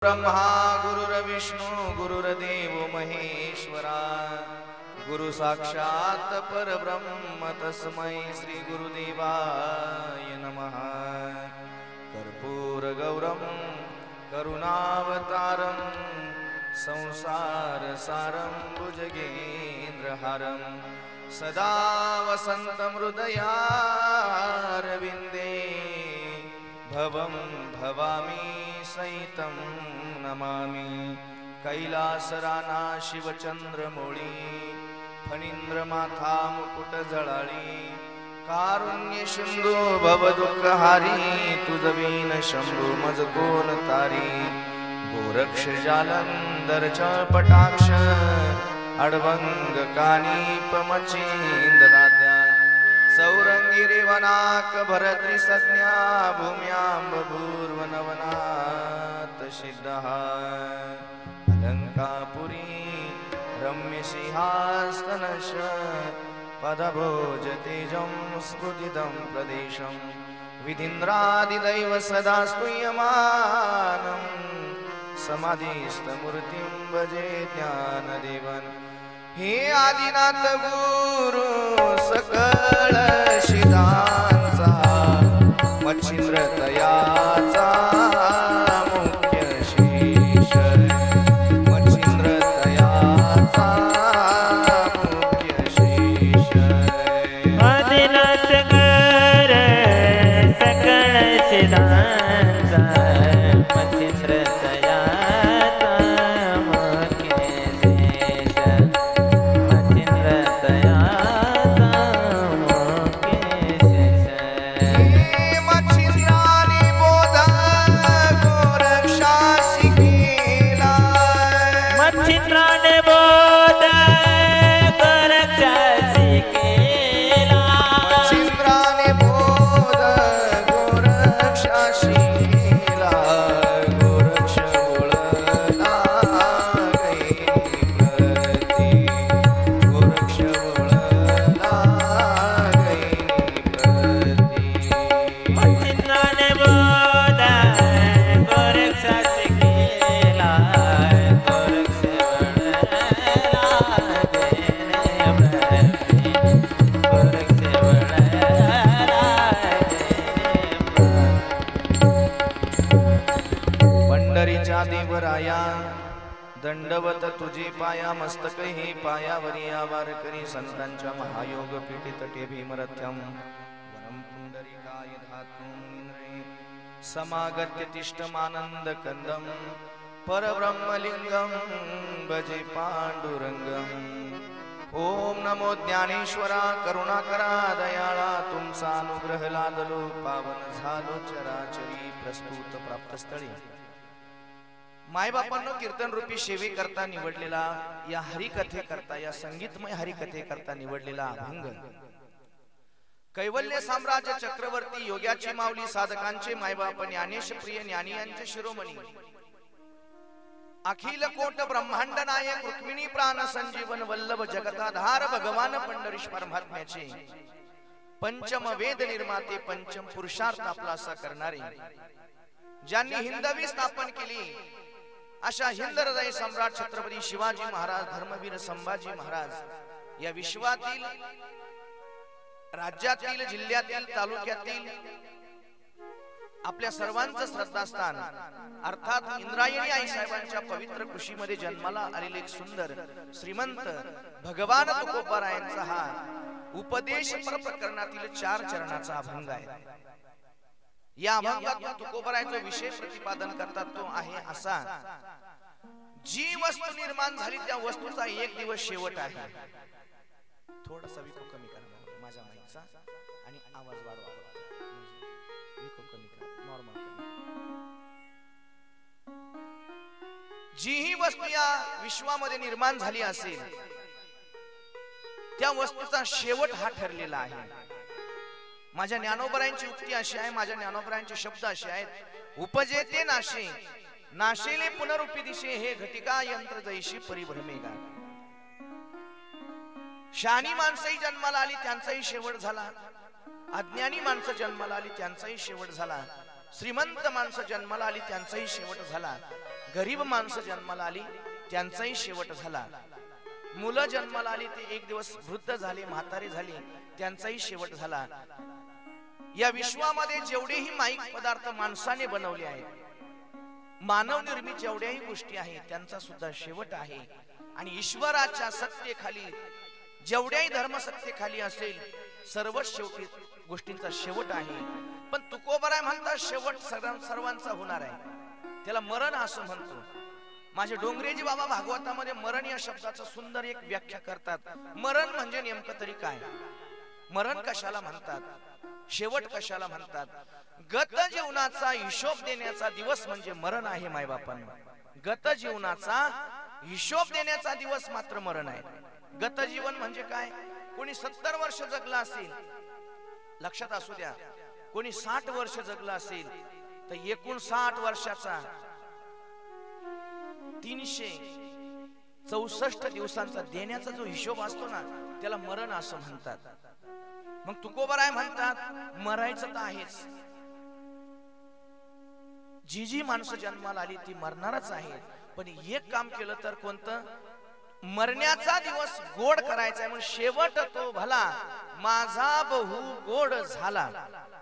ब्रह्मा गुरुर्विष्णु गुरुर्देव महेश्वरा गुरु साक्षात परब्रह्म तस्मै श्री गुरुदेवाय नमः। कर्पूर गौरम करुणावतारम संसार सारम भुजगेन्द्रहारम सदा वसन्तं हृदयारविन्दे भवं भवामि सहितं नमामि। कैलासराना शिवचंद्रमौळी फणींद्रमाथा मुकुट जळाळी कारुण्य सिंधू भवदुःखहारी तुझवीन शंभू मज कोण तारी। गोरक्ष जालंधर पटाक्ष अडभंग कानीप मच्छिंद्राद्या सौरंगी रेवनाक भरत्री संज्ञा भूम्यांब भूर्वनवनात सिद्धहा अलंकापुरी रम्य सिंहासनश पदभोज तेजं स्फुटितं प्रदेशं विधीन्द्रादिदैव सदा स्तूयमानं समाधिस्थमूर्तिं भजे ज्ञानदेवन्। हे आदिनाथ गुरु सकळ शिदांचा मच्छिंद्र तयाचा मुख्य शीश मच्छिंद्र तयाचा मुख्य शीश। आदिनाथ गुरु सकळ शिदांचा मच्छिंद्र देवराया दंडवत तुझे पाया मस्तक हे पायावरी आवार करी संतांच्या महायोग पीठे तटे भीमरथ्यम वरम पुंडरीकाय धातुं इंद्रे समागत्य तिष्ठमानंद कंदम परब्रह्मलिंगम भजे पांडुरंगम। ओम नमो ज्ञानेश्वरा करुणाकरा दयाळा तुमचा अनुग्रह लादलो पावन झालो चराचरी प्रस्तुत प्राप्त स्थळी। मायबापांनो कीर्तन रूपी सेवे करता निवडलेला या हरिकथे करता या संगीतमय हरिकथे करता निवडलेला अभंग कैवल्य साम्राज्य चक्रवर्ती योग्याची माऊली साधकांचे मायबाप ज्ञानेश प्रिय ज्ञानी यांचे शिरोमणी अखिल कोट ब्रह्मांड नायक रुक्मिणी प्राण संजीवन वल्लभ जगताधार भगवान पंढरीश परमात्म्याचे पंचम वेद निर्माते पंचम पुरुषार्थ आपलासा करणारे ज्यांनी हिंदवी स्थापन केली अशा हिंद हृदय सम्राट छत्रपती शिवाजी महाराज धर्मवीर संभाजी महाराज या विश्वातील राज्यातील जिल्ह्यातील तालुक्यातील आपल्या सर्वांचं श्रद्धास्थान अर्थात इंद्रायणी आई साहेबांच्या पवित्र कुशीमध्ये जन्माला आलेले एक सुंदर श्रीमंत भगवान तुकोबारायांचा हा उपदेश प्रकरणातील 4 चरणाचा अभंग आहे। या अभंगातून तुकोबारायांचा विशेष प्रतिपादन करतात तो आहे असा जी वस्तू निर्माण झाली त्या वस्तूचा एक दिवस शेवट आहे। थोडासा विको कमी करा माझ्या माईकचा आणि आवाज वाढवा विको कमी करा नॉर्मल करा। जी ही वस्तू या विश्वामध्ये निर्माण झाली असेल त्या वस्तूचा शेवट हा ठरलेला आहे। माझ्या ज्ञानोबरायांची उक्ती अशी आहे माझ्या ज्ञानोबरायांचे शब्द असे आहेत उपजेते नाशे नाशेले पुनरुपी दिशे हे घटिका यंत्र जैशी परिभ्रमेगा। शहाणी माणसंही जन्माला आली त्यांचाही शेवट झाला अज्ञानी माणसं जन्माला आली त्यांचाही शेवट झाला श्रीमंत माणसं जन्माला आली त्यांचाही शेवट झाला गरीब माणसं जन्माला आली त्यांचाही शेवट झाला, मुलं जन्माला आली ते एक दिवस वृद्ध झाले, म्हातारे झाले, त्यांचाही शेवट झाला. या विश्वामध्ये जेवढेही माईक पदार्थ माणसाने बनवले आहेत, मानव निर्मित जेवढ्याही गोष्टी आहेत, त्यांचा सुद्धा शेवट आहे. आणि ईश्वराच्या सत्तेखाली जेवढ्याही धर्म सत्तेखाली असेल, सर्व शेवटी गोष्टींचा शेवट आहे. पण तुकोबराय म्हणतात शेवट सर्वांचा होणार आहे, त्याला मरण असं म्हणतो. माझे डोंगरेजी बाबा भागवतामध्ये मरण या शब्दाचं सुंदर एक व्याख्या करतात. मरण म्हणजे नेमकं तरी काय, मरण कशाला म्हणतात, शेवट कशाला म्हणतात. गत जीवनाचा हिशोब देण्याचा दिवस म्हणजे मरण आहे मायबापांना. गत जीवनाचा हिशोब देण्याचा दिवस मात्र मरण आहे. गत जीवन म्हणजे काय, कोणी 70 वर्ष जगला असेल, लक्षात असू द्या, कोणी 60 वर्ष जगला असेल तर 59 वर्षाचा 364 दिवसांचा देण्याचा जो हिशोब असतो ना, त्याला मरण असं म्हणतात. मग तुकोबराय म्हणतात मरायचं तर आहेच, जी जी माणसं जन्माला आली ती मरणारच आहे. पण एक काम केलं तर कोणतं, मरण्याचा दिवस गोड करायचा आहे. मग शेवट तो भला माझा बहु गोड झाला.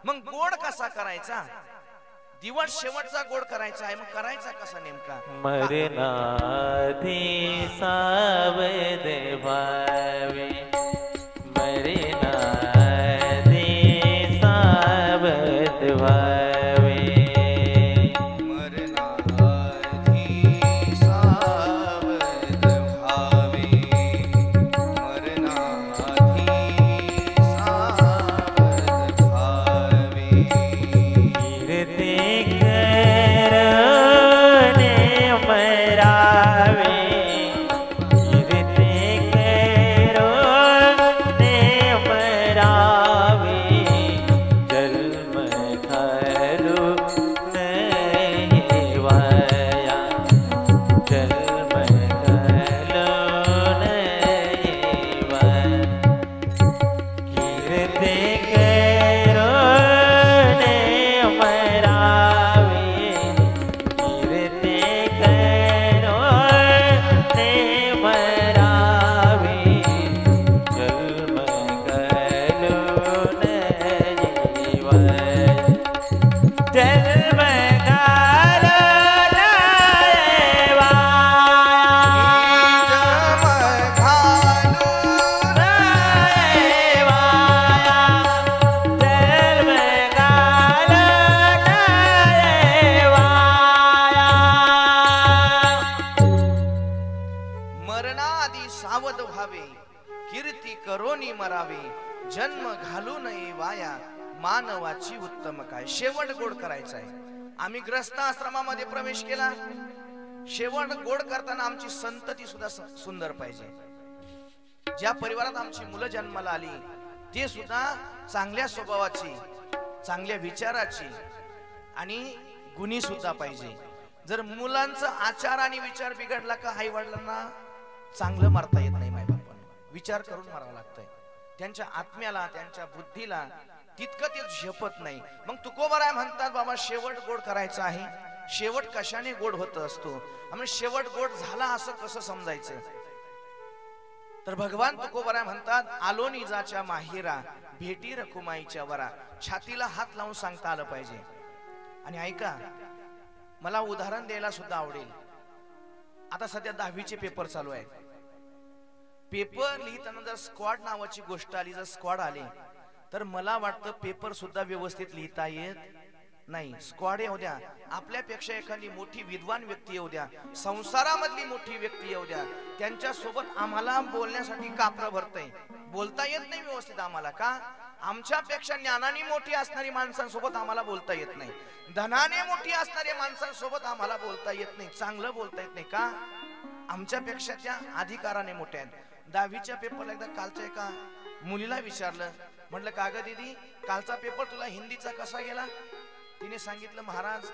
मग गोड कसा करायचा, दिवस शेवटचा गोड करायचा आहे. मग करायचा कसा नेमका, मरणाधी सावध भावे, मरणाधी सावध भावे, मरणाधी सावध भावे, मरणाधी सावध भावे. कीर्ती करणे मरावे, कीर्ती करणे मरावे, जन्म घालू नये वाया, जन्म घालू नये वाया. कीर्ती करणे मरावे, कीर्ती करणे मरावे, जन्म घालू नये वाया, जन्म घालू नये मरणाआधी सावध व्हावे, कीर्ती करोनी मरावे, जन्म घालू नये वाया, मानवाची उत्तम काय. शेवट गोड करायचा आहे. आम्ही ग्रस्त आश्रमामध्ये प्रवेश केला, शेवट गोड करताना आमची संतती सुद्धा सुंदर पाहिजे. ज्या परिवारात आमची मुलं जन्माला आली ते सुद्धा चांगल्या स्वभावाची, चांगल्या विचाराची आणि गुणी सुद्धा पाहिजे. जर मुलांचा आचार आणि विचार बिघडला का आई वडिलांना चांगलं मारता येत नाही. मायबापांना विचार करून मारावं लागतंय. त्यांच्या आत्म्याला, त्यांच्या बुद्धीला तितकं ते झेपत नाही. मग तुकोबराय म्हणतात बाबा शेवट गोड करायचा आहे. शेवट कशाने गोड होत असतो, आम्ही शेवट गोड झाला असं कसं समजायचं. तर भगवान तुकोबराय म्हणतात आलो निजाच्या माहेरा, भेटी रखुमाईच्या वरा. छातीला हात लावून सांगता आलं पाहिजे. आणि ऐका, मला उदाहरण द्यायला सुद्धा आवडेल. आता सध्या 10वीचे पेपर चालू आहेत. पेपर लिहिताना जर स्क्वॉड नावाची गोष्ट आली, जर स्क्वॉड आले तर मला वाटतं पेपर सुद्धा व्यवस्थित लिहिता येत नाही. स्क्वॉड येऊ द्या, आपल्यापेक्षा एखादी मोठी विद्वान व्यक्ती येऊ द्या, संसारामधली मोठी व्यक्ती येऊ द्या, त्यांच्या सोबत आम्हाला बोलण्यासाठी कापरं भरतंय. बोलता येत नाही व्यवस्थित आम्हाला. का, आमच्यापेक्षा ज्ञानाने मोठी असणारी माणसांसोबत आम्हाला बोलता येत नाही. धनाने मोठी असणाऱ्या माणसांसोबत आम्हाला बोलता येत नाही, चांगलं बोलता येत नाही. का, आमच्यापेक्षा त्या अधिकाराने मोठ्या आहेत. 10वीच्या पेपरला एकदा कालच्या एका मुलीला विचारलं, म्हटलं का ग दीदी, कालचा पेपर तुला हिंदीचा कसा गेला. तिने सांगितलं महाराज,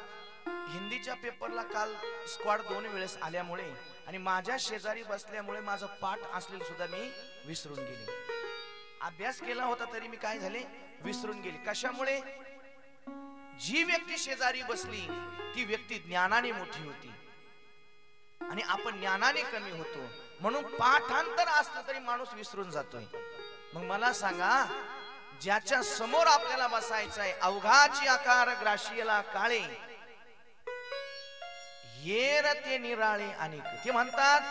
हिंदीच्या पेपरला काल स्क्वॉड 2 वेळेस आल्यामुळे आणि माझ्या शेजारी बसल्यामुळे माझं पाठ असलेलं सुद्धा मी विसरून गेले. अभ्यास केला होता तरी मी काय झाले, विसरून गेले. कशामुळे, जी व्यक्ती शेजारी बसली ती व्यक्ती ज्ञानाने मोठी होती, आणि आपण ज्ञानाने कमी होतो. म्हणून पाठांतर असलं तरी माणूस विसरून जातोय. मग मला सांगा, ज्याच्या समोर आपल्याला बसायचं आहे, अवघाची आकार ग्राशीला काळे, येर ते निराळे अनेक. ते म्हणतात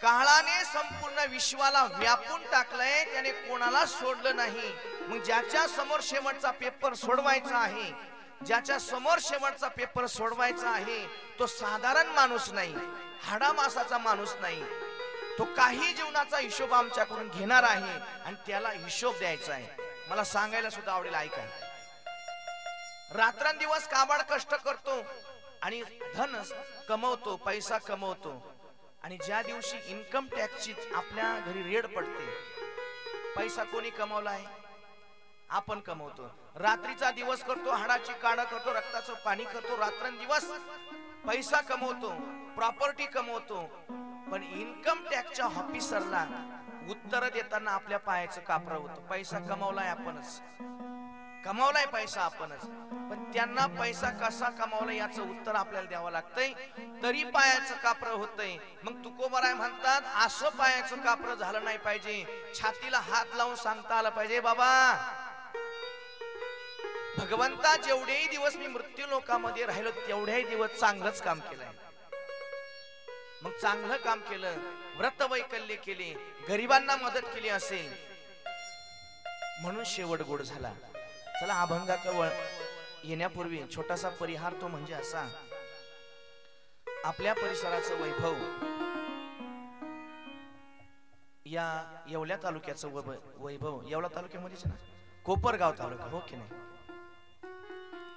काळाने संपूर्ण विश्वाला व्यापून टाकलंय, त्याने कोणाला सोडलं नाही. मग ज्याच्या समोर शेवटचा पेपर सोडवायचा आहे, ज्याच्या समोर शेवटचा पेपर सोडवायचा आहे, तो साधारण माणूस नाही, हाडामासाचा माणूस नाही. तो काही जीवनाचा हिशोब आमच्याकडून घेणार आहे आणि त्याला हिशोब द्यायचा आहे. मला सांगायला सुद्धा आवडेल, ऐका. रात्रंदिवस काबाड कष्ट करतो आणि धन कमवतो, पैसा कमवतो, आणि ज्या दिवशी इन्कम टॅक्सची आपल्या घरी रेड पडते, पैसा कोणी कमवलाय? आपण कमवतो. रात्रीचा दिवस करतो, हाडाची काढा करतो, रक्ताचं पाणी करतो, रात्रंदिवस पैसा कमवतो, प्रॉपर्टी कमवतो, पण इन्कम टॅक्सच्या ऑफिसरला उत्तर देताना आपल्या पायाचं कापरं होतं. पैसा कमवलाय आपणच, कमवलाय पैसा आपणच, पण त्यांना पैसा कसा कमावला याचं उत्तर आपल्याला द्यावं लागतंय, तरी पायाचं कापरं होतंय. मग तुकोबाराय म्हणतात, असं पायाचं कापरं झालं नाही पाहिजे, छातीला हात लावून सांगता आलं पाहिजे, बाबा भगवंता जेवढेही दिवस मी मृत्यू लोकामध्ये राहिलो तेवढेही दिवस चांगलंच काम केलंय. मग चांगलं काम केलं, व्रत वैकल्य केले, गरिबांना मदत केली असेल, म्हणून शेवट गोड झाला. चला, अभंगा कवळ येण्यापूर्वी छोटासा परिहार, तो म्हणजे असा, आपल्या परिसराचं वैभव, या येवला तालुक्याचं वैभव, येवला तालुक्यामध्येच ना, कोपरगाव तालुका, हो की नाही,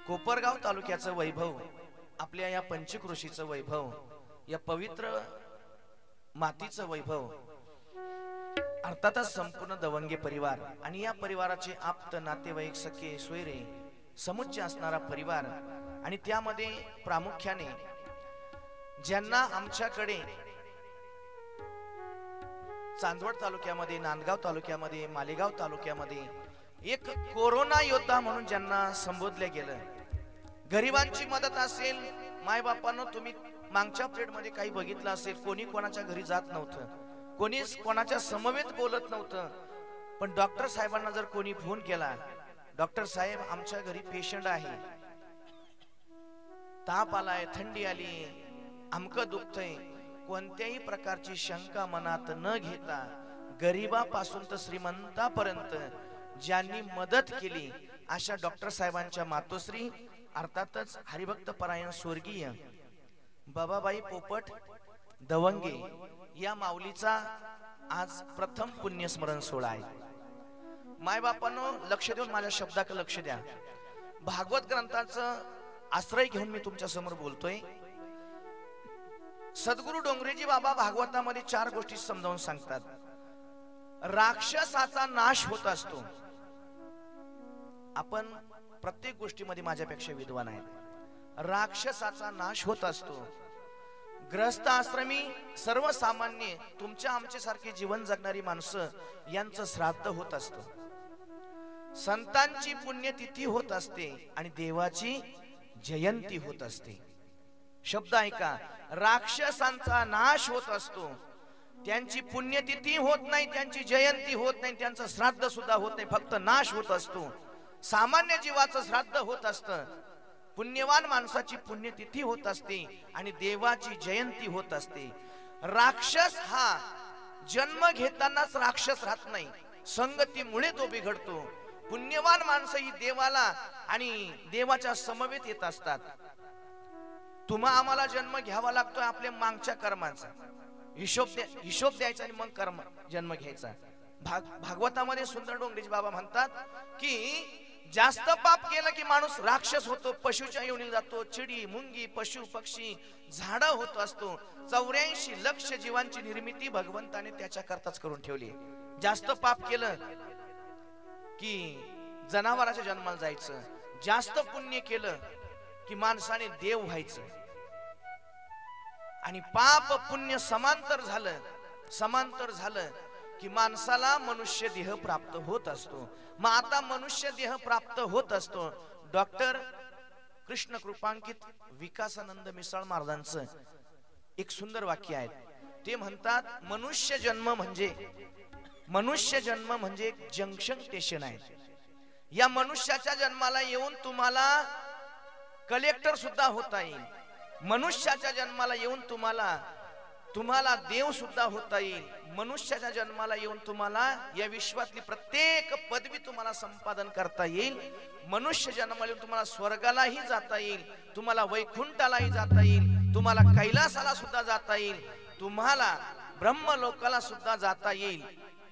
कोपरगाव तालुक्याचं वैभव, आपल्या या पंचकृषीचं वैभव, या पवित्र मातीचं वैभव, अर्थातच संपूर्ण दवंगे परिवार आणि या परिवाराचे आप्त नातेवाईक, सखे सोयरे, समुच्चय असणारा परिवार, आणि त्यामध्ये प्रामुख्याने ज्यांना आमच्याकडे चांदवड तालुक्यामध्ये, नांदगाव तालुक्यामध्ये, मालेगाव तालुक्यामध्ये एक कोरोना योद्धा म्हणून ज्यांना संबोधले गेलं. गरिबांची मदत असेल, मायबापांनो तुम्ही मागच्या प्लेटमध्ये काही बघितलं असेल, कोणी कोणाच्या घरी जात नव्हतं, कोणीच कोणाच्या समवेत बोलत नव्हतं, पण डॉक्टर साहेबांना जर कोणी फोन केला, डॉक्टर साहेब आमच्या घरी पेशंट आहे, ताप आलाय, थंडी आली, आमकं दुखतंय, कोणत्याही प्रकारची शंका मनात न घेता गरिबापासून तर श्रीमंतापर्यंत ज्यांनी मदत केली, अशा डॉक्टर साहेबांच्या मातोश्री, अर्थातच हरिभक्त परायण स्वर्गीय बाबाबाई पोपट दवंगे या माऊलीचा आज प्रथम पुण्यस्मरण सोहळा आहे. मायबापांनो, लक्ष देऊन माझ्या शब्दाकडे लक्ष द्या. भागवत ग्रंथाचं आश्रय घेऊन मी तुमच्या समोर बोलतोय. सद्गुरु डोंगरेजी बाबा भागवतामध्ये 4 गोष्टी समजावून सांगतात. राक्षसाचा नाश होत असतो. आपण प्रत्येक गोष्टीमध्ये माझ्यापेक्षा विद्वान आहेत. राक्षसाचा नाश होत असतो. ग्रस्त आश्रमी सर्वसामान्य तुमच्या आमच्या सारखे जीवन जगणारी माणसं यांचं श्राद्ध होत असतं. संतांची पुण्यतिथी होत असते आणि देवाची जयंती होत असते. शब्द ऐका, राक्षसांचा नाश होत असतो. त्यांची पुण्यतिथी होत नाही, त्यांची जयंती होत नाही, त्यांचं श्राद्ध सुद्धा होत नाही, फक्त नाश होत असतो. सामान्य जीवाचं श्राद्ध होत असतं, पुण्यवान माणसाची पुण्यतिथी होत असते आणि देवाची जयंती होत असते. राक्षस हा जन्म घेतानाच राक्षस राहत नाही, संगतीमुळे तो बिघडतो. पुण्यवान माणसं ही देवाला आणि देवाच्या समवेत येत असतात. तुम्हा आम्हाला जन्म घ्यावा लागतोय आपल्या मागच्या कर्माचा हिशोब द्यायचा आणि मग कर्म जन्म घ्यायचा. भागवतामध्ये सुंदर डोंगरेजी बाबा म्हणतात की जास्त पाप केलं की माणूस राक्षस होतो, पशुच्या योनीला जातो, चिडी मुंगी पशु पक्षी झाड होत असतो. 84 लक्ष जीवांची निर्मिती भगवंताने त्याच्या करताच करून ठेवली. जास्त पाप केलं की जनावराच्या जन्माला जायचं, जास्त पुण्य केलं की माणसाने देव व्हायचं. आणि पाप पुण्य समांतर झालं की माणसाला मनुष्य देह प्राप्त होत असतो. मग आता मनुष्य देह प्राप्त होत असतो. डॉक्टर कृष्ण कृपांकित विकासानंद मिसाळ महाराजांचं एक सुंदर वाक्य आहे. ते म्हणतात मनुष्य जन्म म्हणजे एक जंक्शन स्टेशन आहे. या मनुष्याच्या जन्माला येऊन तुम्हाला कलेक्टर सुद्धा होता येईल. मनुष्याच्या जन्माला येऊन तुम्हाला देव सुद्धा होता येईल. मनुष्याच्या जन्माला येऊन तुम्हाला या विश्वातली प्रत्येक पदवी तुम्हाला संपादन करता येईल. मनुष्य जन्माला येऊन तुम्हाला स्वर्गालाही जाता येईल, तुम्हाला वैकुंठालाही जाता येईल, तुम्हाला कैलासाला सुद्धा जाता येईल, तुम्हाला ब्रह्मलोकाला सुद्धा जाता येईल.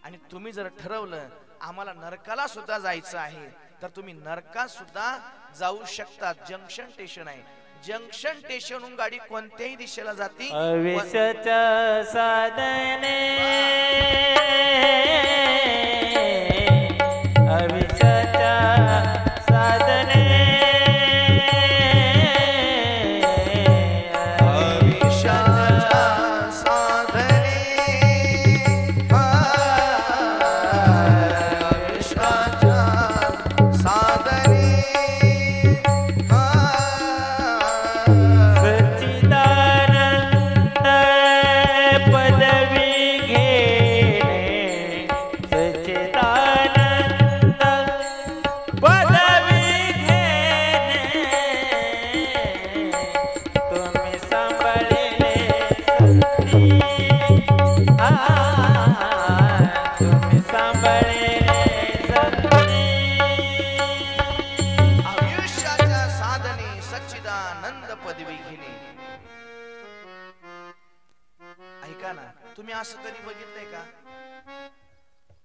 आणि तुम्ही जर ठरवलं आम्हाला नरकाला सुद्धा जायचं आहे तर तुम्ही नरकात सुद्धा जाऊ शकता. जंक्शन स्टेशन आहे. जंक्शन स्टेशनहून गाडी कोणत्याही दिशेला जाते. अविष्याच्या साधने अविष्याच्या साधने तुम्ही असं कधी बघितलंय का?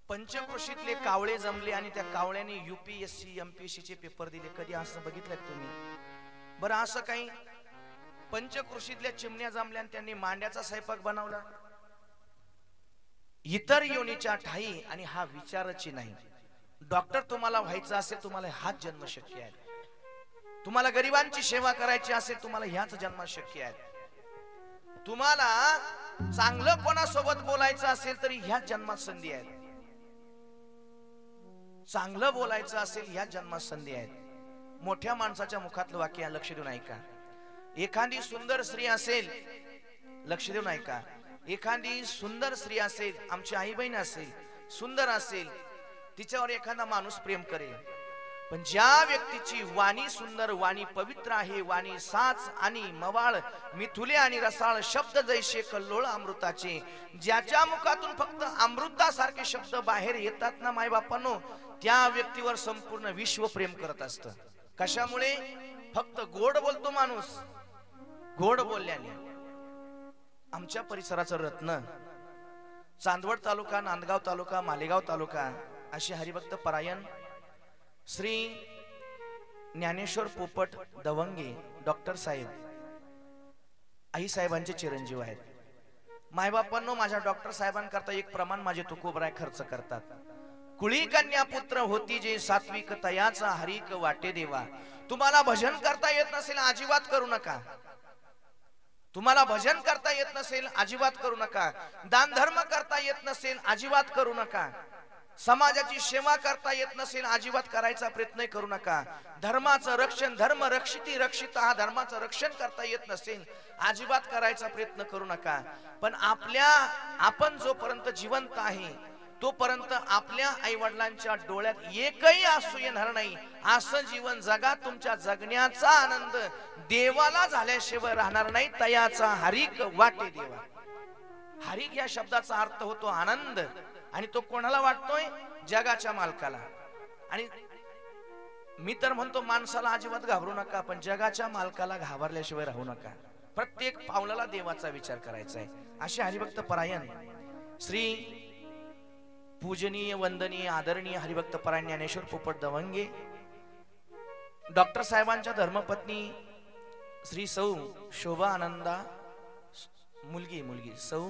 पंचक्रोशीतले कावळे जमले आणि त्या कावळ्याने UPSC MPSC चे पेपर दिले. कधी असं बघितलंय तुम्ही? बरं असं काही पंचक्रोशीतल्या चिमण्या जमल्या आणि त्यांनी मांड्याचा स्वयंपाक बनवला. इतर योनीच्या ठाई आणि हा विचाराची नाही. डॉक्टर तुम्हाला व्हायचं असेल तुम्हाला हाच जन्म शक्य आहे. तुम्हाला गरिबांची सेवा करायची असेल तुम्हाला ह्याच जन्मात शक्य आहे. तुम्हाला चांगलं कोणासोबत बोलायचं असेल तरी ह्या जन्मात संधी आहे. चांगलं बोलायचं असेल ह्या जन्मात संधी आहे. मोठ्या माणसाच्या मुखातलं वाक्य लक्ष देऊन ऐका. एखादी सुंदर स्त्री असेल, लक्ष देऊन ऐका, एखादी सुंदर स्त्री असेल, आमची आई बहीण असेल, सुंदर असेल, तिच्यावर एखादा माणूस प्रेम करेल. पण ज्या व्यक्तीची वाणी सुंदर, वाणी पवित्र आहे, वाणी साच आणि मवाळ, मिथुले आणि रसाळ, शब्द जैसे कल्लोळ अमृताचे, ज्याच्या मुखातून फक्त अमृतासारखे शब्द बाहेर येतात ना माय बापांनो, त्या व्यक्तीवर संपूर्ण विश्व प्रेम करत असतं. कशामुळे? फक्त गोड बोलतो माणूस. गोड बोलल्याने. आमच्या परिसराचं रत्न, चांदवड तालुका, नांदगाव तालुका, मालेगाव तालुका अशी हरिभक्त परायण श्री ज्ञानेश्वर पोपट दवंगे डॉक्टर साहेब आई साहेबांचे चिरंजीव आहेत. मायबापांनो, माझ्या डॉक्टर साहेबांकरता एक प्रमाण माझे तुकोबराय खर्च करतात. कुळी कन्या पुत्र होती जे सात्विक तयाचा हरिक वाटे देवा. तुम्हाला भजन करता येत नसेल अजिबात करू नका. तुम्हाला भजन करता येत नसेल अजिबात करू नका. दान धर्म करता येत नसेल अजिबात करू नका. समाजाची सेवा करता येत नसेल अजिबात करायचा प्रयत्न करू नका. धर्माचं रक्षण, धर्म रक्षिती रक्षिता, हा धर्माचं रक्षण करता येत नसेल अजिबात करायचा प्रयत्न करू नका. पण आपण जोपर्यंत जिवंत आहे तोपर्यंत आपल्या आई वडिलांच्या डोळ्यात एकही आसू येणार नाही असं जीवन जगा. तुमच्या जगण्याचा आनंद देवाला झाल्याशिवाय राहणार नाही. तयाचा हरिक वाटे देवा. हरिक या शब्दाचा अर्थ होतो आनंद. आणि तो कोणाला वाटतोय? जगाच्या मालकाला. आणि मी तर म्हणतो माणसाला अजिबात घाबरू नका, पण जगाच्या मालकाला घाबरल्याशिवाय राहू नका. प्रत्येक पावलाला देवाचा विचार करायचा आहे. असे हरिभक्त परायण श्री पूजनीय, वंदनीय, आदरणीय हरिभक्त परायण ज्ञानेश्वर पोपट दवंगे डॉक्टर साहेबांच्या धर्मपत्नी श्री सौ शोभा आनंदा मुलगी सौ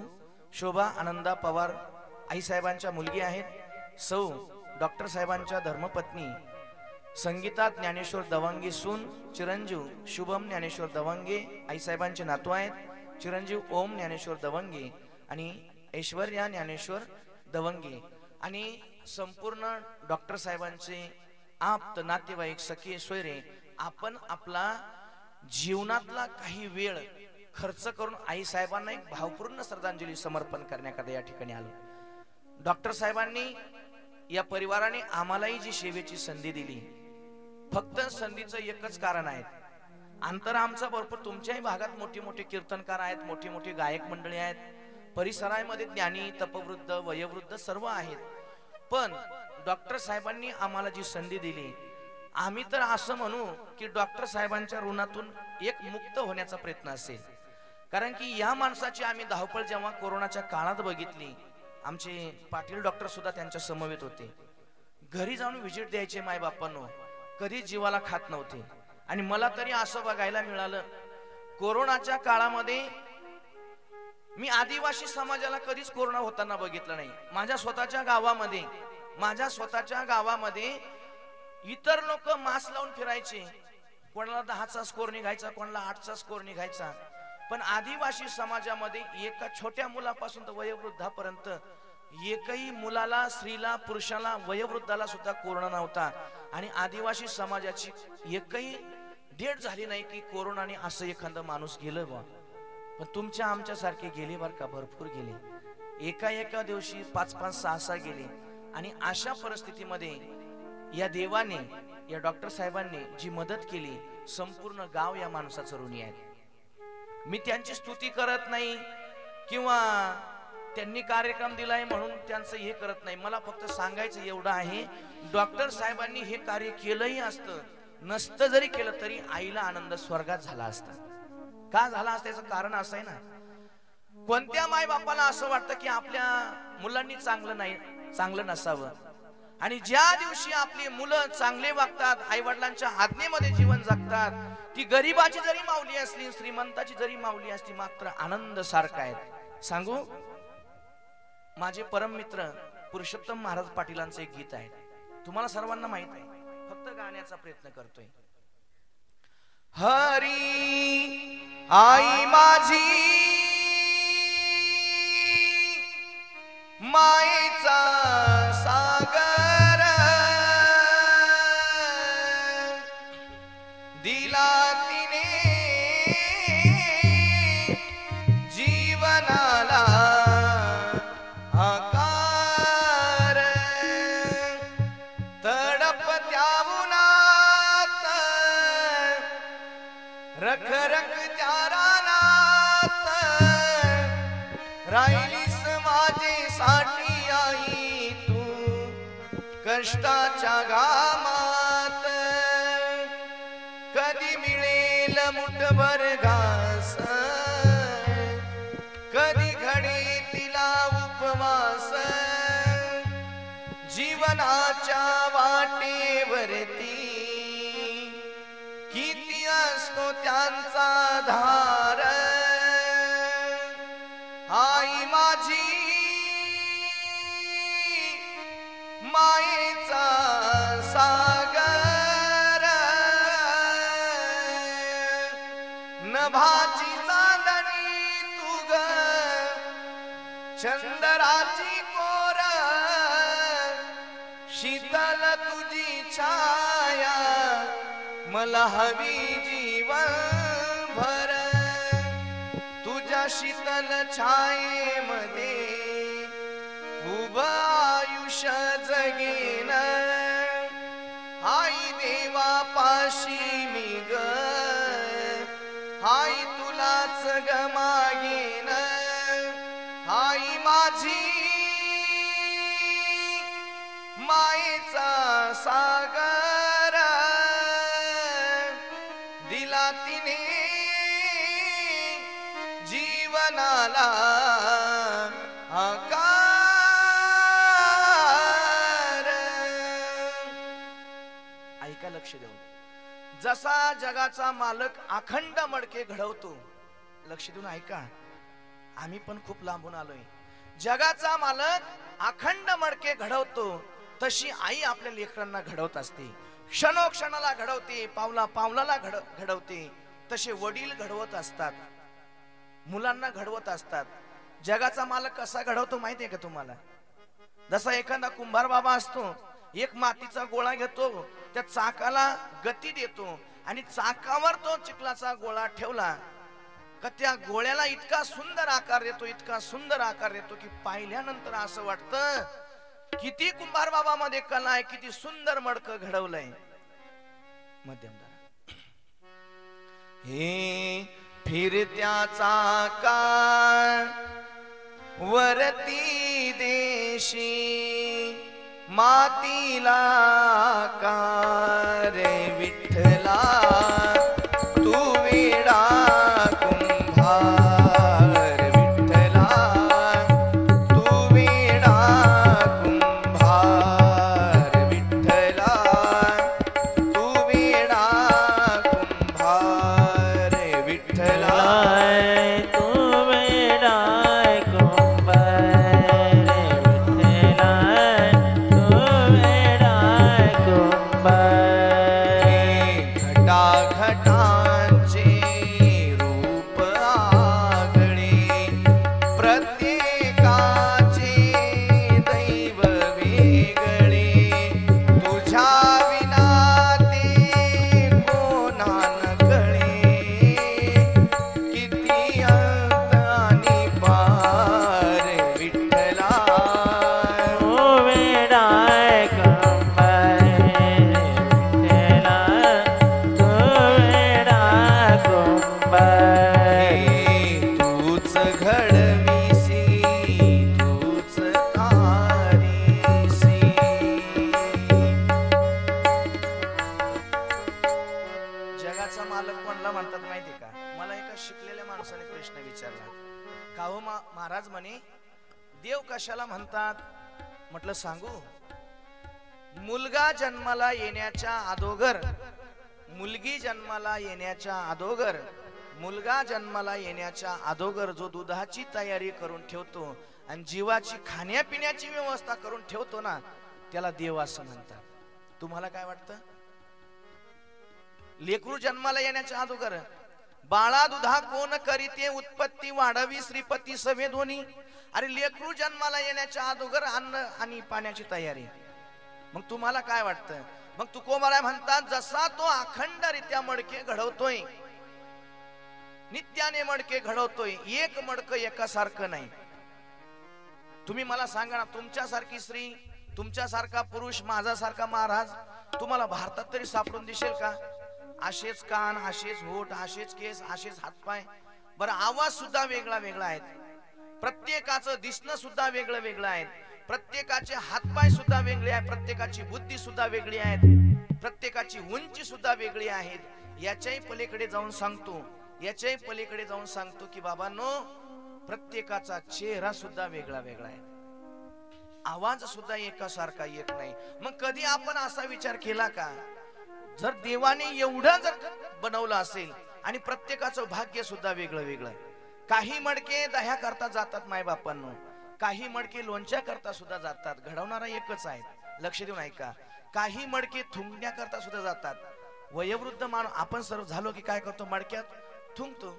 शोभा आनंदा पवार आई साहेबांच्या मुलगी आहेत. सौ डॉक्टर साहेबांच्या धर्मपत्नी संगीता ज्ञानेश्वर दवंगे सून चिरंजीव शुभम ज्ञानेश्वर दवंगे आई साहेबांचे नातू आहेत. चिरंजीव ओम ज्ञानेश्वर दवंगे आणि ऐश्वर्या ज्ञानेश्वर दवंगे आणि संपूर्ण डॉक्टर साहेबांचे आप्त नातेवाईक सखे सोयरे. आपण आपला जीवनातला काही वेळ खर्च करून आई साहेबांना एक भावपूर्ण श्रद्धांजली समर्पण करण्याकरता या ठिकाणी आलो. डॉक्टर साहेबांनी या परिवाराने आम्हालाही जी सेवेची संधी दिली, फक्त संधीचं एकच कारण आहे, अंतर आमचा भरपूर. तुमच्याही भागात मोठे मोठे कीर्तनकार आहेत, मोठी मोठी गायक मंडळी आहेत, परिसरामध्ये ज्ञानी, तपवृद्ध, वयोवृद्ध सर्व आहेत. पण डॉक्टर साहेबांनी आम्हाला जी संधी दिली, आम्ही तर असं म्हणू की डॉक्टर साहेबांच्या ऋणातून एक मुक्त होण्याचा प्रयत्न असेल. कारण की या माणसाची आम्ही धावपळ जेव्हा कोरोनाच्या काळात बघितली, आमचे पाटील डॉक्टर सुद्धा त्यांच्या समवेत होते. घरी जाऊन व्हिजिट द्यायचे माय बापांनो, कधी जीवाला खात नव्हते. आणि मला तरी असं बघायला मिळालं, कोरोनाच्या काळामध्ये मी आदिवासी समाजाला कधीच कोरोना होताना बघितलं नाही. माझ्या स्वतःच्या गावामध्ये इतर लोक मास्क लावून फिरायचे, कोणाला 10चा स्कोर निघायचा, कोणाला 8चा स्कोर निघायचा. पण आदिवासी समाजामध्ये एका छोट्या मुलापासून तर वयोवृद्धापर्यंत एकही मुलाला, स्त्रीला, पुरुषाला, वयोवृद्धाला सुद्धा कोरोना नव्हता. आणि आदिवासी समाजाची एकही डेट झाली नाही की कोरोनाने असं एखादं माणूस गेलं बा. पण तुमच्या आमच्या सारखे गेले बर का, भरपूर गेले. एका दिवशी 5-5, 6-6 गेले. आणि अशा परिस्थितीमध्ये या देवाने, या डॉक्टर साहेबांनी जी मदत केली, संपूर्ण गाव या माणसाचं ऋणी आहे. मी त्यांची स्तुती करत नाही किंवा त्यांनी कार्यक्रम दिलाय म्हणून त्यांचं हे करत नाही. मला फक्त सांगायचं एवढं आहे, डॉक्टर साहेबांनी हे कार्य केलंही असतं, नसतं जरी केलं तरी आईला आनंद स्वर्गात झाला असता. का झाला असतं याचं कारण असं आहे ना, कोणत्या माय बापाला असं वाटतं की आपल्या मुलांनी चांगलं नसावं. आणि ज्या दिवशी आपली मुलं चांगले वागतात, आई वडिलांच्या आज्ञेमध्ये जीवन जगतात, ती गरीबाची जरी माऊली असली, श्रीमंताची जरी माऊली असली, मात्र आनंद सारखा आहे. सांगू, माझे परम मित्र पुरुषोत्तम महाराज पाटीलांचं एक गीत आहे, तुम्हाला सर्वांना माहित आहे, फक्त गाण्याचा प्रयत्न करतोय. हरी आई माझी मायेचा सागर, दिला तिने जीवनाला आकार, तडपत्या उन्हात रख रख त्या रानात, राहिलीस माझ्यासाठी आई तू कष्टाच्या घामात. कधी मिळेल मुठभर घास, कधी घडी तिला उपवास, जीवनाच्या वाटेवरती किती असतो त्यांचा धार. आई माझी मायेचा सागर, नभाची चांदणी तू ग, चंद्राची कोर, शीतल तुझी छाया, मला हवी जीवन भर. तुझ्या शीतल छायेमध्ये उभं आयुष्य जगेन. आई देवापाशी मी ग, आई तुलाच ग मागेन. आई माझी मायेचा सागर, दिला तिने जीवनाला आकार. ऐका लक्ष देऊन, जसा जगाचा मालक अखंड मडके घडवतो, लक्ष देऊन ऐका, आम्ही पण खूप लांबून आलोय. जगाचा मालक अखंड मडके घडवतो, तशी आई आपल्या लेकरांना घडवत असते, क्षणोक्षणाला घडवते, पावला पावलाला घडवते. तसे वडील घडवत असतात, मुलांना घडवत असतात. जगाचा मालक कसा घडवतो माहितीये का तुम्हाला? जसा एखादा कुंभार बाबा असतो, एक मातीचा गोळा घेतो, त्या चाकाला गती देतो आणि चाकावर तो चिखलाचा गोळा ठेवला का त्या गोळ्याला इतका सुंदर आकार देतो, इतका सुंदर आकार देतो की पाहिल्यानंतर असं वाटतं किती कुंभार बाबा मध्ये कला आहे, किती सुंदर मडकं घडवलंय. मध्यम दारा हे फिरत्या चाका वरती देशी मातीला का रे विठ्ठला तू वेडा कुंभार विठ्ठला तू वेडा कुंभार विठ्ठला तू वेडा कुंभार विठ्ठला तू वेडा कुंभार विठ्ठला तू वेडा कुंभार. घटाघटांचे रूप आगळे प्रत्येकाचे दैव वेगळे तुझ्या विना ते कोणा न कळे किती अंत आणि पार विठ्ठला तू वेडा कुंभार विठ्ठला तू वेडा कुंभार. तूच घडविसी तूच तारीसी. जगाचा मालक कोणाला म्हणतात माहिती का? मला एका शिकलेल्या माणसाने प्रश्न विचारला, का हो महाराज म्हणे देव कशाला म्हणतात? म्हटलं सांगू. मुलगा जन्माला येण्याच्या अगोदर, मुलगी जन्माला येण्याच्या अगोदर, मुलगा जन्माला येण्याच्या अगोदर जो दुधाची तयारी करून ठेवतो आणि जीवाची खाण्यापिण्याची व्यवस्था करून ठेवतो ना, त्याला देव असं म्हणतात. तुम्हाला काय वाटतं? लेकरू जन्माला येण्याच्या अगोदर बाळा दुधा कोण करीते उत्पत्ती वाढवी श्रीपती सवे दोन्ही. अरे लेकरू जन्माला येण्याच्या अगोदर अन्न आणि पाण्याची तयारी. मग तुम्हाला काय वाटतं? मग तुकोबाराय म्हणतात जसा तो अखंडरित्या मडके घडवतोय, नित्याने मडके घडवतोय, एक मडकं एकासारखं नाही. तुम्ही मला सांगा ना, तुमच्यासारखी स्त्री, तुमच्यासारखा पुरुष, माझ्यासारखा महाराज तुम्हाला भारतात तरी सापडून दिसेल का? असेच कान, असेच होठ, असेच केस, असेच हातपाय. बरं आवाज सुद्धा वेगळा वेगळा आहे, प्रत्येकाचं दिसणं सुद्धा वेगळं वेगळं आहे, प्रत्येकाचे हातपाय सुद्धा वेगळे आहेत, प्रत्येकाची बुद्धी सुद्धा वेगळी आहे, प्रत्येकाची उंची सुद्धा वेगळी आहे. याच्याही पलीकडे जाऊन सांगतो, याच्याही पलीकडे जाऊन सांगतो की बाबांनो, प्रत्येकाचा चेहरा सुद्धा वेगळा वेगळा आहे, आवाज सुद्धा एकासारखा येत नाही. मग कधी आपण असा विचार केला का, जर देवाने एवढं जर बनवलं असेल आणि प्रत्येकाचं भाग्य सुद्धा वेगळं वेगळं, काही मडके दह्या करता जातात माय बापांनो, काही मडके लोणच्या करता सुद्धा जातात, घडवणारा एकच आहे. लक्ष देऊन ऐका. काही मडके थुंकण्या करता सुद्धा जातात. वयोवृद्ध माणूस आपण सर्व झालो की काय करतो, मडक्यात थुंकतो.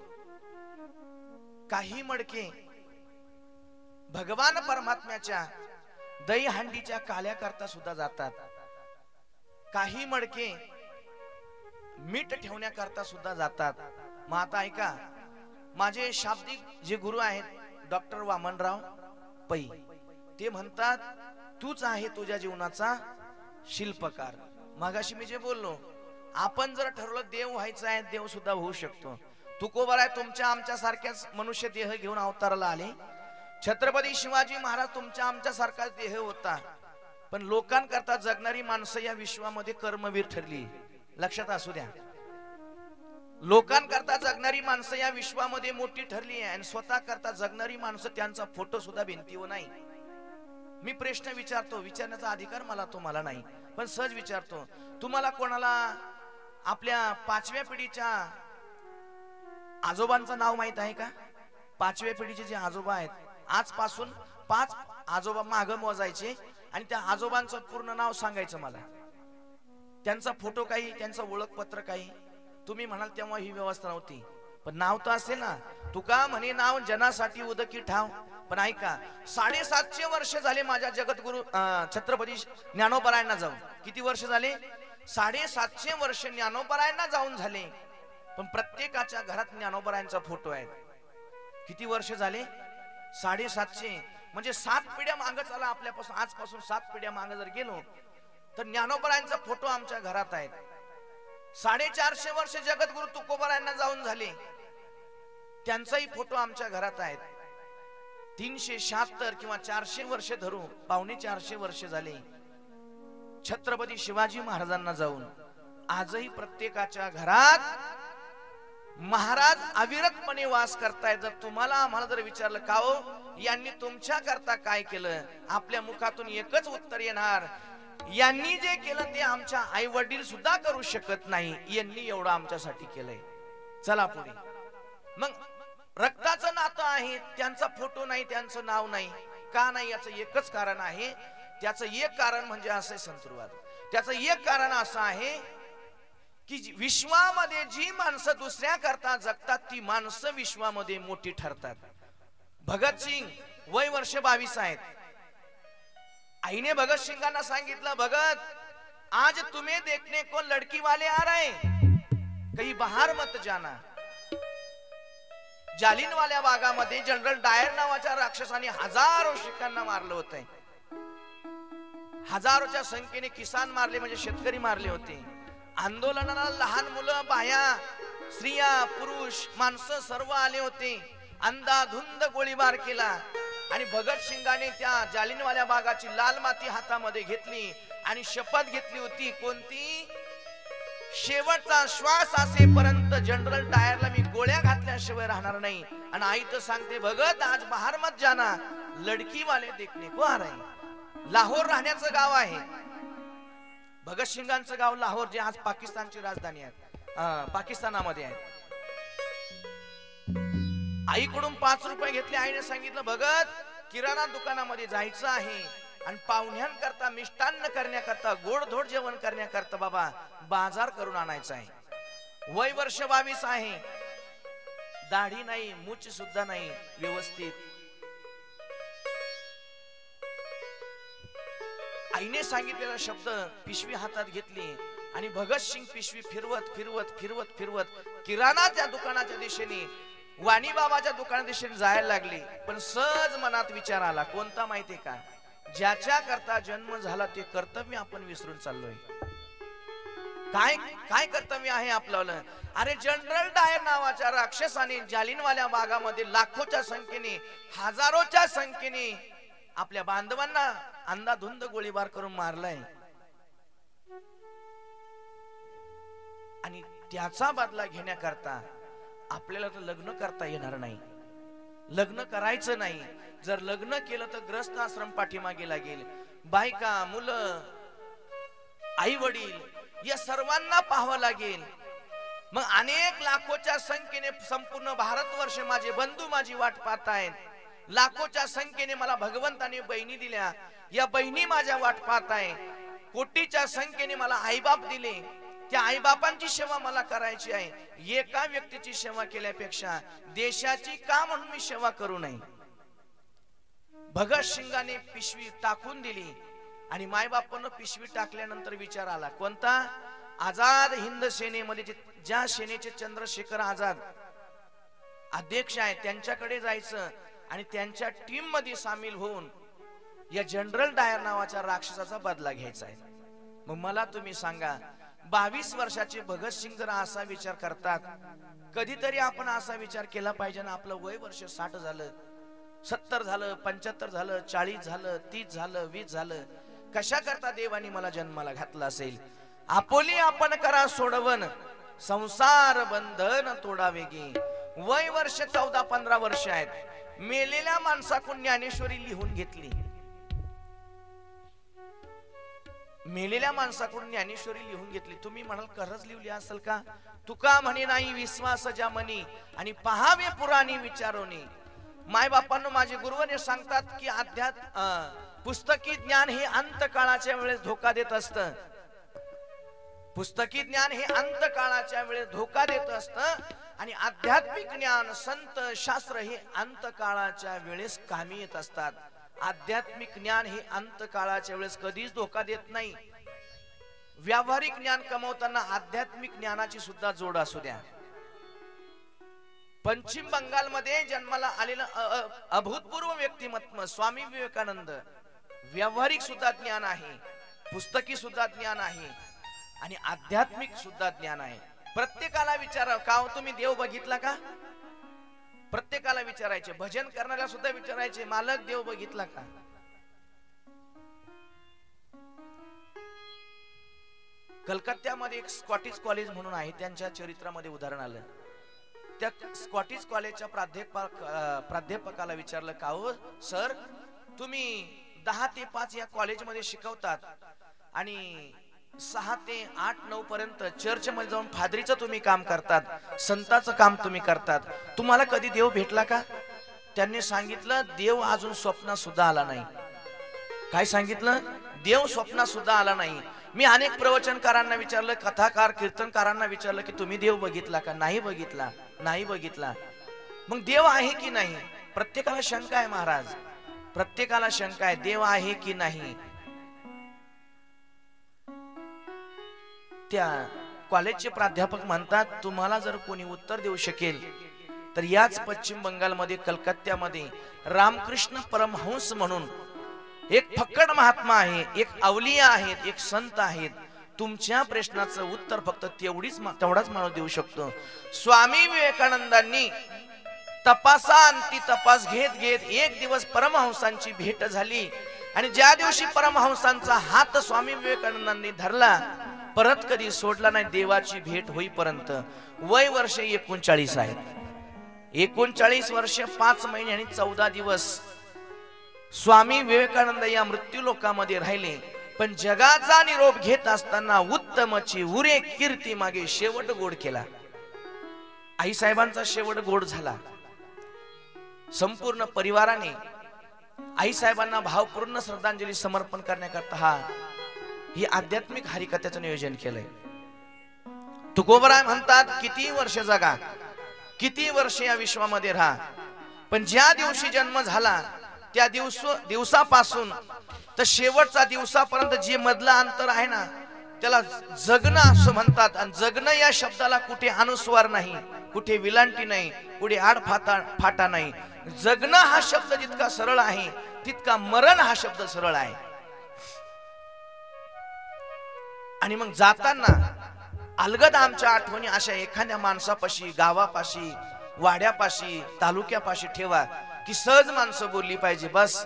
काही मडके भगवान परमात्म्याच्या दही हंडीच्या काल्या करता सुद्धा जातात. काही मडके मीठ ठेवण्याकरता सुद्धा जातात. मग आता ऐका, माझे शाब्दिक जे गुरु आहेत डॉक्टर वामनराव पै, ते म्हणतात तूच आहे तुझ्या जीवनाचा शिल्पकार. मागाशी मी जे बोललो, आपण जर ठरवलं देव व्हायचं आहे, देव सुद्धा होऊ शकतो. तुकोबाराय तुमच्या आमच्या सारख्याच मनुष्य देह घेऊन अवताराला आले. छत्रपती शिवाजी महाराज तुमच्या आमच्या सारखाच देह होता, पण लोकांकरता जगणारी माणसं या विश्वामध्ये कर्मवीर ठरली. लक्षात असू द्या, लोकांकरता जगणारी माणसं या विश्वामध्ये मोठी ठरली आहे आणि स्वतः करता जगणारी माणसं त्यांचा फोटो सुद्धा भिंतीवर नाही. मी प्रश्न विचारतो, विचारण्याचा अधिकार मला तुम्हाला नाही, पण सहज विचारतो, तुम्हाला कोणाला आपल्या 5व्या पिढीच्या आजोबांचं नाव माहित आहे का? 5व्या पिढीचे जे आजोबा आहेत, आजपासून 5 आजोबा माग मोजायचे आणि त्या आजोबांचं पूर्ण नाव सांगायचं मला, त्यांचा फोटो काही, त्यांचं ओळखपत्र काही. तुम्ही म्हणाल तेव्हा ही व्यवस्था नव्हती, पण नाव तर असेल ना. तुका म्हणे नाव जनासाठी उदकी ठाव. पण ऐका, 750 वर्ष झाले माझ्या जगद्गुरु छत्रपती ज्ञानोबरायांना जाऊन. किती वर्ष झाले? 750 वर्ष ज्ञानोबरायांना जाऊन झाले, पण प्रत्येकाच्या घरात ज्ञानोबरायांचा फोटो आहे. किती वर्ष झाले? 750. म्हणजे 7 पिढ्या मागे चला आपल्यापासून. आजपासून 7 पिढ्या मागे जर गेलो तर ज्ञानोबरायांचा फोटो आमच्या घरात आहे. 450 वर्ष जगद्गुरु तुकोबारायांना जाऊन झाले, त्यांचाही फोटो आमच्या घरात आहे. 376 किंवा 400 वर्ष धरू, 450 वर्ष झाले छत्रपती शिवाजी महाराजांना जाऊन. आजही प्रत्येकाच्या घरात महाराज अविरतपणे वास करतायत. जर तुम्हाला आम्हाला जर विचारलं का हो यांनी तुमच्या करता काय केलं, आपल्या मुखातून एकच उत्तर येणार, यांनी जे केलं ते आमच्या आई वडील सुद्धा करू शकत नाही, यांनी एवढं आमच्यासाठी केलंय. चला पुढे. मग रक्ताचं नातं आहे, त्यांचा फोटो नाही, त्यांचं नाव नाही. का नाही? याचं एकच कारण आहे. त्याचं एक कारण म्हणजे असं संतुरवाद. त्याचं एक कारण असं आहे की विश्वामध्ये जी माणसं दुसऱ्या करता जगतात ती माणसं विश्वामध्ये मोठी ठरतात. भगतसिंग वय वर्ष 22 आहेत. आईने भगत सिंगांना सांगितलं, भगत आज तुम्हें देखने को लड़की वाले आ रहे, कहीं बाहर मत जाना. जालिनवाल्या बागामध्ये जनरल डायर नावाच्या राक्षसाने हजारो शिखांना मारलं होतं. हजारोच्या संख्येने किसान मारले, म्हणजे शेतकरी मारले होते. आंदोलनाला लहान मुलं, बाया, स्त्रिया, पुरुष, माणसं सर्व आले होते. अंधाधुंद गोळीबार केला आणि भगत सिंगाने त्या जालिनवाल्या बागाची लाल माती हातामध्ये घेतली आणि शपथ घेतली होती. कोणती? शेवटचा श्वास असेपर्यंत जनरल डायरला मी गोळ्या घातल्याशिवाय राहणार नाही. आणि आई तर सांगते, भगत आज बाहेर मत जाना, लडकी वाले देखने को आ रहे. लाहोर राहण्याचं गाव आहे भगत सिंगांचं गाव लाहोर, जे आज पाकिस्तानची राजधानी आहे, पाकिस्तानामध्ये आहे. आईकडून 5 रुपये घेतले. आईने सांगितलं, भगत किराणा दुकानामध्ये जायचं आहे आणि पाहुण्यांकरता मिष्टान्न करण्याकरता, गोडधोड जेवण करण्याकरता बाबा बाजार करून आणायचा आहे. वय वर्ष 22 आहे. दाढी नाही, मूछ सुद्धा नाही व्यवस्थित. आईने सांगितलेला शब्द पिशवी हातात घेतली आणि भगत सिंग पिशवी फिरवत फिरवत फिरवत फिरवत किराणाच्या दुकानाच्या दिशेने, वाणी बाबाच्या दुकाना दिशेने जायला लागली. पण सहज मनात विचार आला, कोणता माहितीये का? ज्याच्या करता जन्म झाला ते कर्तव्य आपण विसरून चाललोय. काय काय कर्तव्य आहे आपलं? अरे जनरल डायर नावाच्या राक्षसाने जालिनवाल्या बागामध्ये लाखोच्या संख्येने, हजारोच्या संख्येने आपल्या बांधवांना अंधाधुंद गोळीबार करून मारलाय. आणि त्याचा बदला घेण्याकरता आपल्याला तर लग्न करता येणार नाही, लग्न करायचं नाही. जर लग्न केलं तर ग्रस्त आश्रम पाठीमागे लागेल. बायका, मुलं, आई वडील या सर्वांना पाहावं लागेल. मग अनेक लाखोच्या संख्येने संपूर्ण भारतवर्ष माझे बंधू माझी वाट पाहत आहेत. लाखोच्या संख्येने मला भगवंताने बहिणी दिल्या, या बहिणी माझ्या वाट पाहत आहे. कोटीच्या संख्येने मला आईबाप दिले, त्या आईबापांची सेवा मला करायची आहे. एका व्यक्तीची सेवा केल्यापेक्षा देशाची का म्हणून मी सेवा करू नये? भगत सिंगाने पिशवी टाकून दिली आणि मायबापानं पिशवी टाकल्यानंतर विचार आला, कोणता? आझाद हिंद सेनेमध्ये ज्या सेनेचे चंद्रशेखर आझाद अध्यक्ष आहेत त्यांच्याकडे जायचं आणि त्यांच्या टीम मध्ये सामील होऊन या जनरल डायर नावाच्या राक्षसाचा बदला घ्यायचा आहे. मग मला तुम्ही सांगा, 22 वर्षाचे भगत सिंग जर असा विचार करतात, कधीतरी आपण असा विचार केला पाहिजे ना. आपलं वय वर्ष 60 झालं, 70 झालं, 75 झालं, 40 झालं, 30 झालं, 20 झालं, कशा करता देवानी मला जन्माला घातला असेल? आपोली आपण करा सोडवन, संसार बंधन तोडावे गे. वय वर्ष 14-15 वर्ष आहेत. मेलेल्या माणसाकडून ज्ञानेश्वरी लिहून घेतली, मेलेल्या माणसाकडून ज्ञानेश्वरी लिहून घेतली. तुम्ही म्हणाल खरंच लिहिली असेल का? तुका म्हणे नाही विश्वास ज्या मनी आणि पहावे पुराणी विचारोनी. माय बापांनो, माझे गुरुवरे सांगतात की पुस्तकी ज्ञान हे अंत काळाच्या वेळेस धोका देत असतं. पुस्तकी ज्ञान हे अंत काळाच्या वेळेस धोका देत असतं आणि आध्यात्मिक ज्ञान, संत शास्त्र हे अंत काळाच्या वेळेस कामी येत असतात. आध्यात्मिक ज्ञान हे अंत काळाच्या वेळेस कधीच धोका देत नाही. व्यावहारिक ज्ञान कमवताना आध्यात्मिक ज्ञानाची सुद्धा जोड असू द्या. पश्चिम बंगालमध्ये जन्माला आलेलं अभूतपूर्व व्यक्तिमत्व स्वामी विवेकानंद. व्यावहारिक सुद्धा ज्ञान आहे, पुस्तकी सुद्धा ज्ञान आहे आणि आध्यात्मिक सुद्धा ज्ञान आहे. प्रत्येकाला विचारा, का हो तुम्ही देव बघितला का? प्रत्येकाला विचारायचे. भजन करणाऱ्या सुद्धा विचारायचे, मालक देव बघितला का? कलकत्त्यामध्ये एक स्कॉटिश कॉलेज म्हणून आहे, त्यांच्या चरित्रामध्ये उदाहरण आलं. त्या स्कॉटिश कॉलेजच्या प्राध्यापकाला विचारलं, का हो सर तुम्ही 10 ते 5 या कॉलेजमध्ये शिकवतात आणि 6 ते 8-9 पर्यंत चर्च मध्ये जाऊन फादरीचं तुम्ही काम करतात, संताचं काम तुम्ही करतात, तुम्हाला कधी देव भेटला का? त्यांनी सांगितलं, देव अजून स्वप्नात सुद्धा आला नाही. काय सांगितलं? देव स्वप्नात सुद्धा आला नाही. मी अनेक प्रवचनकारांना विचारलं, कथाकार कीर्तनकारांना विचारलं की तुम्ही देव बघितला का? नाही बघितला. नाही बघितला. मग देव आहे की नाही? प्रत्येकाला शंका आहे महाराज, प्रत्येकाला शंका आहे, देव आहे की नाही. त्या कॉलेजचे प्राध्यापक म्हणतात, तुम्हाला जर कोणी उत्तर देऊ शकेल तर याच पश्चिम बंगालमध्ये कलकत्त्यामध्ये रामकृष्ण परमहंस म्हणून एक फक्कड महात्मा आहे, एक अवलिया आहेत, एक संत आहेत. तुमच्या प्रश्नाचं उत्तर फक्त तेवढाच माणूस देऊ शकतो. स्वामी विवेकानंदांनी तपासांती तपास घेत घेत एक दिवस परमहंसांची भेट झाली आणि ज्या दिवशी परमहंसांचा हात स्वामी विवेकानंदांनी धरला, परत कधी सोडला नाही देवाची भेट होईपर्यंत. वय वर्ष 39 आहे. 39 वर्ष 5 महिने आणि 14 दिवस स्वामी विवेकानंद या मृत्यू लोकामध्ये राहिले. पण जगाचा निरोप घेत असताना उत्तमची उरे कीर्ती मागे शेवट गोड केला. आई साहेबांचा शेवट गोड झाला. संपूर्ण परिवाराने आई साहेबांना भावपूर्ण श्रद्धांजली समर्पण करण्याकरता ही आध्यात्मिक हरिकथेचं नियोजन केलंय. तुकोबराय म्हणतात, किती वर्ष जगा, किती वर्ष या विश्वामध्ये राहा, पण ज्या दिवशी जन्म झाला त्या दिवसापासून तर शेवटचा दिवसापर्यंत जे मधलं अंतर आहे ना, त्याला जगणं असं म्हणतात. आणि जगणं या शब्दाला कुठे अनुस्वार नाही, कुठे विलांटी नाही, कुठे आड फाटा नाही. जगणं हा शब्द जितका सरळ आहे तितका मरण हा शब्द सरळ आहे. आणि मग जाताना अलगद आमच्या आठवणी अशा एखाद्या माणसापाशी, गावापाशी, वाड्यापाशी, तालुक्यापाशी ठेवा की सहज माणसं बोलली पाहिजे. बस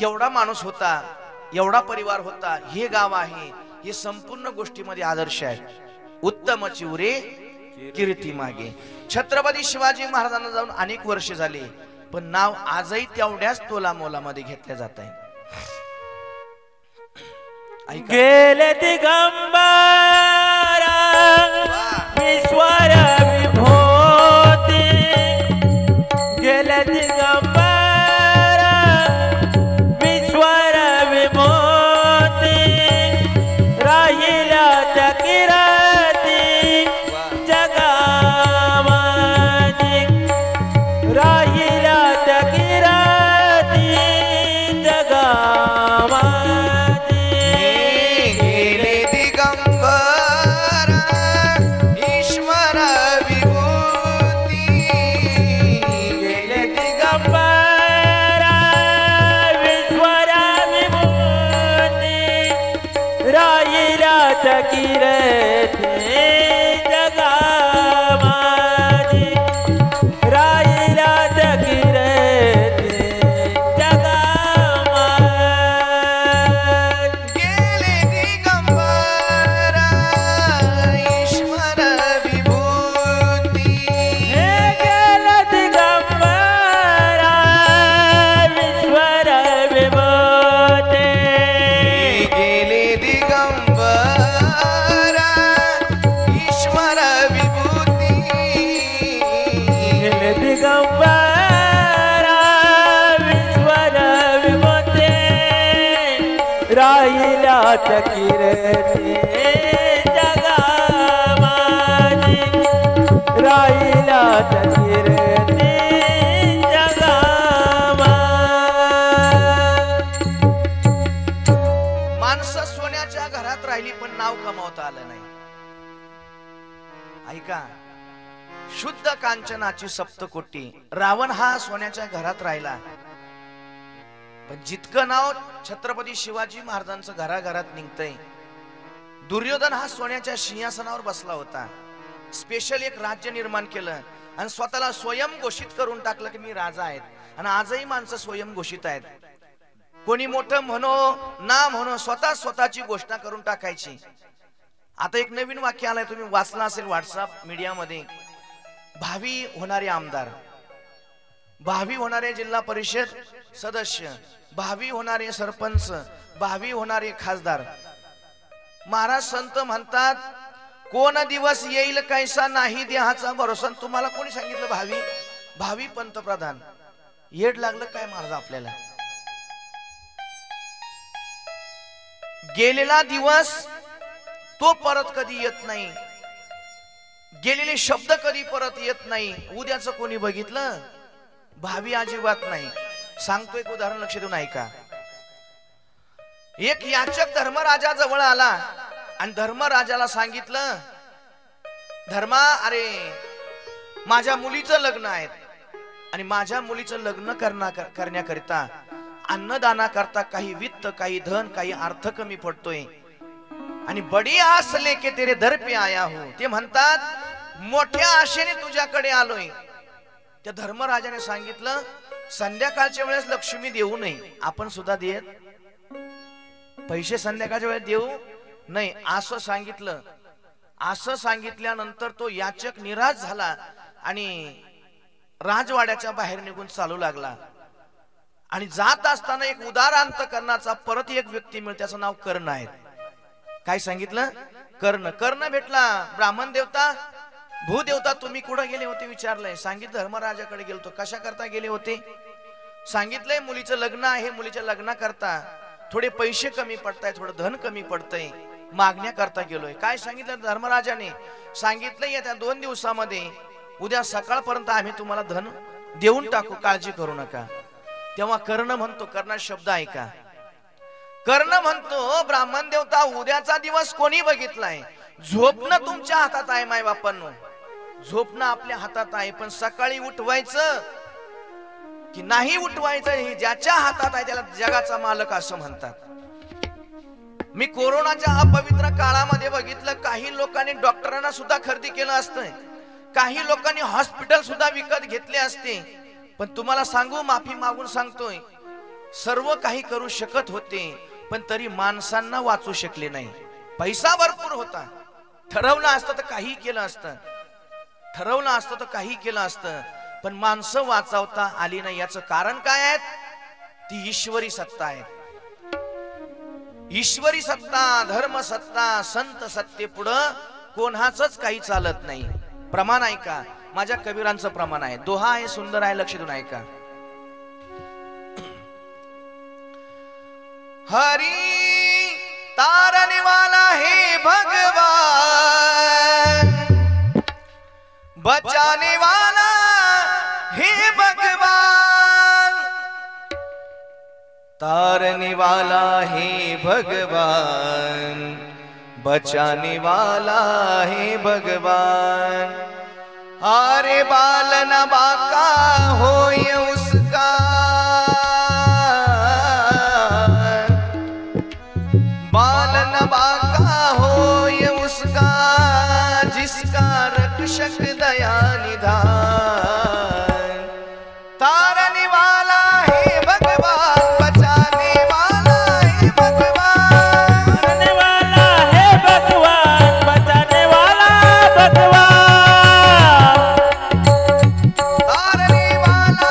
एवढा माणूस होता, एवढा परिवार होता, हे गाव आहे, हे संपूर्ण गोष्टीमध्ये आदर्श आहे. उत्तमची उरे कीर्ती मागे. छत्रपती शिवाजी महाराजांना जाऊन अनेक वर्ष झाली, पण नाव आजही तेवढ्याच तोला मोलामध्ये घेतले जात आहे. गेले दिगंबरा ईश्वर विभूती, गेले दिगंबरा ईश्वर विभूती, राहिल्या त्या कीर्ती जगामध्ये, राहिल्या त्या कीर्ती जगामध्ये. कीर्ती जगामध्ये, राहिल्या त्या कीर्ती जगामध्ये. गेले दिगंबरा ईश्वर विभूती, गेले दिगंबरा ईश्वर विभूती, गेले दिगंबरा ईश्वर विभूती, गेले दिगंबरा ईश्वर विभूती, राहिल्या त्या कीर्ती जगामध्ये, राहिल्या त्या कीर्ती जगामध्ये. माणसं सोन्याच्या घरात राहिली पण नाव कमावता आलं नाही. ऐका, शुद्ध कांचनाची सप्तकोटी. रावण हा सोन्याच्या घरात राहिला, पण जितकं नाव छत्रपती शिवाजी महाराजांचं घराघरात निघतंय, दुर्योधन हा सोन्याच्या सिंहासनावर बसला होता. स्पेशल एक राज्य निर्माण केलं आणि स्वतःला स्वयं घोषित करून टाकलं की मी राजा आहेत. आणि आजही माणसं स्वयं घोषित आहेत. कोणी मोठं म्हणो ना म्हणो, स्वतः स्वतःची घोषणा करून टाकायची. आता एक नवीन वाक्य आलंय, तुम्ही वाचला असेल व्हॉट्सअप मीडियामध्ये. भावी होणारे आमदार, भावी होणारे जिल्हा परिषद सदस्य, भावी होणारे सरपंच, भावी होणारे खासदार. महाराज संत म्हणतात, कोण दिवस येईल कैसा नाही देहाचा भरोसा. तुम्हाला कोणी सांगितलं भावी भावी पंतप्रधान? येड लागलं काय महाराज आपल्याला? गेलेला दिवस तो परत कधी येत नाही, गेलेले शब्द कधी परत येत नाही. उद्याचं कोणी बघितलं? भावी अजिबात नाही. सांगतो एक उदाहरण, लक्ष देऊन ऐका. एक याचक धर्मराजा जवळ आला आणि धर्मराजाला सांगितलं, धर्मा, अरे माझ्या मुलीचं लग्न आहे आणि माझ्या मुलीचं लग्न करण्याकरिता अन्नदाना करता काही वित्त, काही धन, काही अर्थ कमी पडतोय आणि बडी आस लेके तेरे दर पे आया हूं. ते म्हणतात मोठ्या आशेने तुझ्याकडे आलोय. त्या धर्मराजाने सांगितलं, संध्याकाळच्या वेळेस लक्ष्मी देऊ नये. आपण सुद्धा देत पैसे संध्याकाळच्या वेळेस देऊ नाही असं सांगितलं. असं सांगितल्यानंतर तो याचक निराश झाला आणि राजवाड्याच्या बाहेर निघून चालू लागला. आणि जात असताना एक उदार अंतकरणाचा परत एक व्यक्ती मिळते, त्याचं नाव कर्ण आहे. काय सांगितलं? कर्ण. कर्ण भेटला. ब्राह्मण देवता, भूदेवता तुम्ही कुठे गेले होते विचारलंय. सांगितलं धर्मराजाकडे गेलतो. कशा करता गेले होते? सांगितलंय मुलीचं लग्न आहे, मुलीच्या लग्ना करता थोडे पैसे कमी पडताय, थोडं धन कमी पडतंय, मागण्या करता गेलोय. काय सांगितलं धर्मराजाने? सांगितलं येत्या 2 दिवसामध्ये, उद्या सकाळपर्यंत आम्ही तुम्हाला धन देऊन टाकू, काळजी करू नका. तेव्हा कर्ण म्हणतो, कर्णा शब्द ऐका. कर्ण म्हणतो, ब्राह्मण देवता उद्याचा दिवस कोणी बघितलाय? झोपणं तुमच्या हातात आहे माय बापांनो, झोपणं आपल्या हातात आहे, पण सकाळी उठवायचं की नाही उठवायचं हे ज्याच्या हातात आहे त्याला जगाचा मालक असं म्हणतात. मी कोरोनाच्या अपवित्र काळामध्ये बघितलं, काही लोकांनी डॉक्टरांना सुद्धा खरेदी केलं असतं, काही लोकांनी हॉस्पिटल सुद्धा विकत घेतले असते. पण तुम्हाला सांगू, माफी मागून सांगतोय, सर्व काही करू शकत होते पण तरी माणसांना वाचू शकले नाही. पैसा भरपूर होता, ठरवलं असतं तर काही केलं असतं, ठरवलं असतं तर काही केलं असतं, पण माणसं वाचवता आली नाही. याचं कारण काय आहे? ती ईश्वरी सत्ता आहे. ईश्वरी सत्ता, धर्म सत्ता, संत सत्ते पुढं कोणाचंच काही चालत नाही. प्रमाण ऐका, माझ्या कबीरांचं प्रमाण आहे. दोहा आहे, सुंदर आहे, लक्ष देऊन ऐका. हरी तारने वाला है भगवान, बचाने वाला है भगवान, तारने वाला है भगवान, बचाने वाला है भगवान. अरे बालन बाका होय उसका, बालन बाका होय उसका, जिसका रक्षक दया निधान. तारने वाला है भगवान, बचाने वाला है भगवान, तारने वाला है भगवान, बचाने वाला भगवान, तारने वाला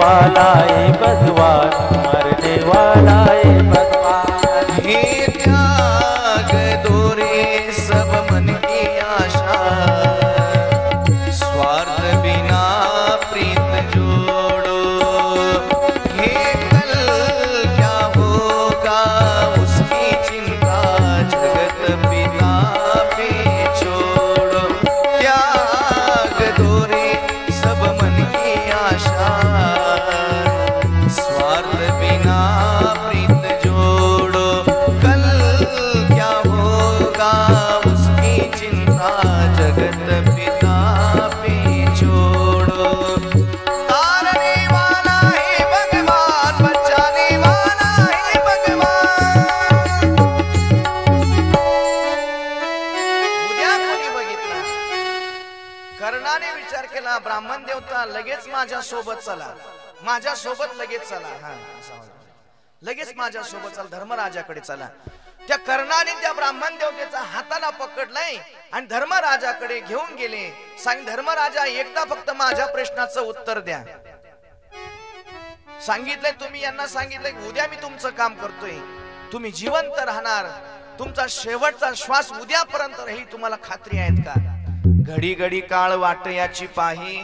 वाला है भगवान, मरने वाला है भगवान। हे त्याग दो रे सब मन की आशा, स्वार्थ बिना प्रीत जोड़ो। हे कल क्या होगा उसकी चिंता, जगत पिता पे छोड़ो। त्याग दो रे सब मन की आशा, स्वार्थ बिना प्रीत जोड़ो। कल क्या होगा उसकी चिंता, जगत पिता पे छोड़ो। तारने वाला है भगवान, बचाने वाला है भगवान। उद्या कोणी बघितला, कर्णाने विचार केला, ब्राह्मण देवता लगेच माझ्या सोबत चला, माझ्या सोबत लगेच चला, हा लगेच माझ्या सोबत चला, धर्मराजाकडे चला. त्या कर्णाने त्या ब्राह्मण देवतेचा हाताला पकडलाय आणि धर्मराजाकडे घेऊन गेले. सांग धर्मराजा, एकदा फक्त माझ्या प्रश्नाचं उत्तर द्या. सांगितलंय तुम्ही यांना, सांगितलंय उद्या मी तुमचं काम करतोय, तुम्ही जिवंत राहणार, तुमचा शेवटचा श्वास उद्यापर्यंत राहील, तुम्हाला खात्री आहेत का? घडी घडी काळ वाट याची पाही,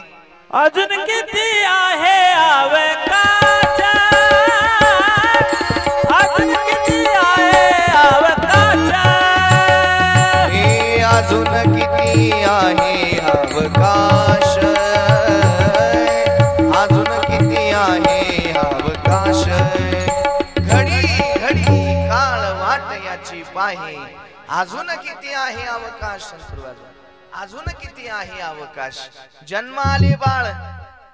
अजून किती आहे अवकाश, अजून किती आहे अवकाश, हे अजून किती आहे अवकाश, अजून किती आहे अवकाश. घडी घडी काळ वाट याची पाही, अजून किती आहे अवकाश. अजून किती आहे अवकाश. जन्म आले बाळ,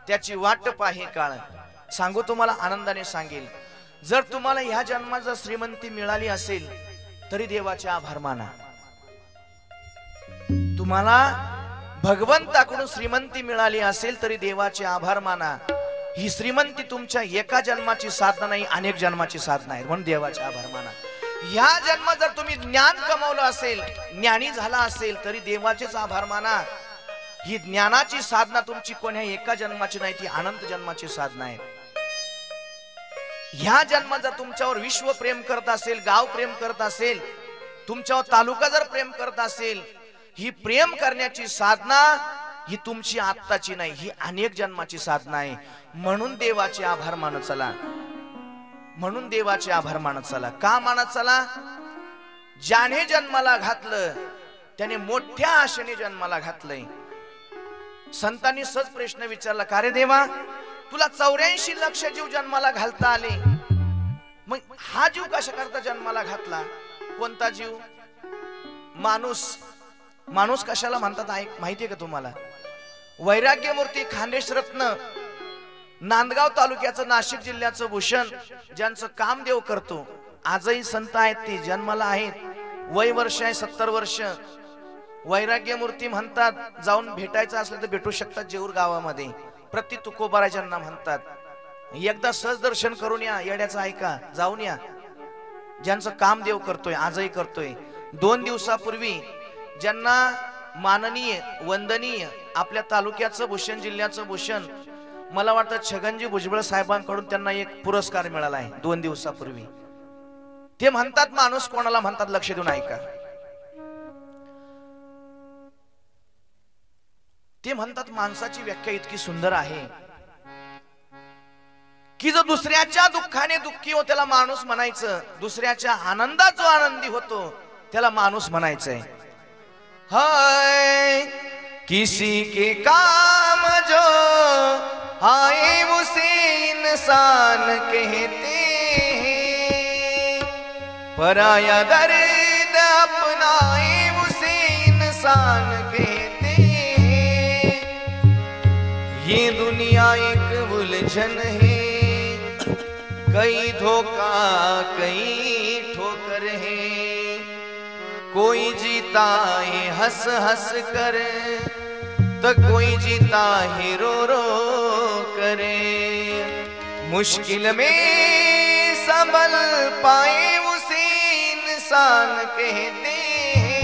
त्याची वाट पाहे काळ. सांगू तुम्हाला, आनंदाने सांगेल, जर तुम्हाला ह्या जन्मात जर श्रीमंती मिळाली असेल तरी देवाचे आभार माना. तुम्हाला भगवंताकडून श्रीमंती मिळाली असेल तरी देवाचे आभार माना. ही श्रीमंती तुमच्या एका जन्माची साधना नाही, अनेक जन्माची साधना आहे, म्हणून देवाचे आभार माना. ह्या जन्म जर तुम्ही ज्ञान कमावलं असेल, ज्ञानी झाला असेल तरी देवाचेच आभार माना. ही ज्ञानाची साधना तुमची कोण्या एका जन्माची नाही, ती अनंत जन्माची साधना आहे. ह्या जन्म जर तुमच्यावर विश्व प्रेम करत असेल, गाव प्रेम करत असेल, तुमच्यावर तालुका जर प्रेम करत असेल, ही प्रेम करण्याची साधना ही तुमची आत्ताची नाही, ही अनेक जन्माची साधना आहे. म्हणून देवाचे आभार मानत चला, म्हणून देवाचे आभार मानत चला. का मानत चला? ज्याने जन्माला घातलं त्याने मोठ्या आशेने जन्माला घातलंय. संतांनी सहज प्रश्न विचारला, का रे देवा, तुला 84 लक्ष जीव जन्माला घालता आले, मग हा जीव कशा करता जन्माला घातला? कोणता जीव? माणूस. माणूस कशाला म्हणतात माहितीये का तुम्हाला? वैराग्यमूर्ती, खानदेश रत्न, नांदगाव तालुक्याचं, नाशिक जिल्ह्याचं भूषण, ज्यांचं कामदेव करतो, आजही संत आहेत, ते जन्माला आहेत, वय वर्ष आहे 70 वर्ष. वैराग्यमूर्ती म्हणतात, जाऊन भेटायचं असलं तर भेटू शकतात जेऊर गावामध्ये, प्रति तुकोबाराजांना म्हणतात. एकदा सहज दर्शन करून या, येड्याचं ऐका, जाऊन या. ज्यांचं कामदेव करतोय, आजही करतोय. 2 दिवसापूर्वी ज्यांना माननीय, वंदनीय आपल्या तालुक्याचं भूषण, जिल्ह्याचं भूषण, मला वाटतं छगनजी भुजबळ साहेबांकडून त्यांना एक पुरस्कार मिळाला आहे 2 दिवसापूर्वी. ते म्हणतात, माणूस कोणाला म्हणतात लक्ष देऊन ऐका. ते म्हणतात, माणसाची व्याख्या इतकी सुंदर आहे की जो दुसऱ्याच्या दुःखाने दुःखी हो त्याला माणूस म्हणायचं, दुसऱ्याच्या आनंदात जो आनंदी होतो त्याला माणूस म्हणायचंय. हाय किसी के काम जो आए उसे इंसान कहते हैं, पराया दर्द अपनाए उसे इंसान कहते हैं. ये दुनिया एक उलझन है, कई धोखा कई ठोकर है, कोई जीता है हंस हंस कर तो कोई जीता है रो रो करे. मुश्किल में संभल पाए उसे इंसान कहते हैं.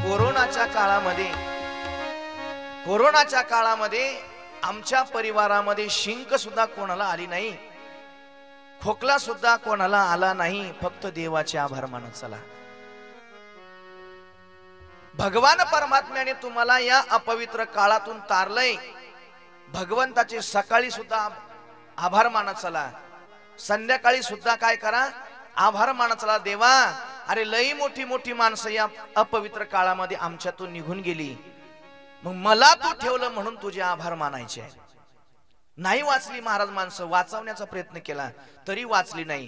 कोरोनाच्या काळामध्ये आमच्या परिवारामध्ये शिंक सुद्धा कोणाला आली नाही, खोकला सुद्धा कोणाला आला नाही, फक्त देवाचे आभार मानत चला. भगवान परमात्म्याने तुम्हाला या अपवित्र काळातून तारलंय. भगवंताचे सकाळी सुद्धा आभार मानत चला, संध्याकाळी सुद्धा काय करा, आभार मानत चला. देवा, अरे लई मोठी मोठी माणसं या अपवित्र काळामध्ये आमच्यातून निघून गेली, मग मला तू ठेवलं म्हणून तुझे आभार मानायचे. नाही वाचली महाराज माणसं, वाचवण्याचा प्रयत्न केला तरी वाचली नाही.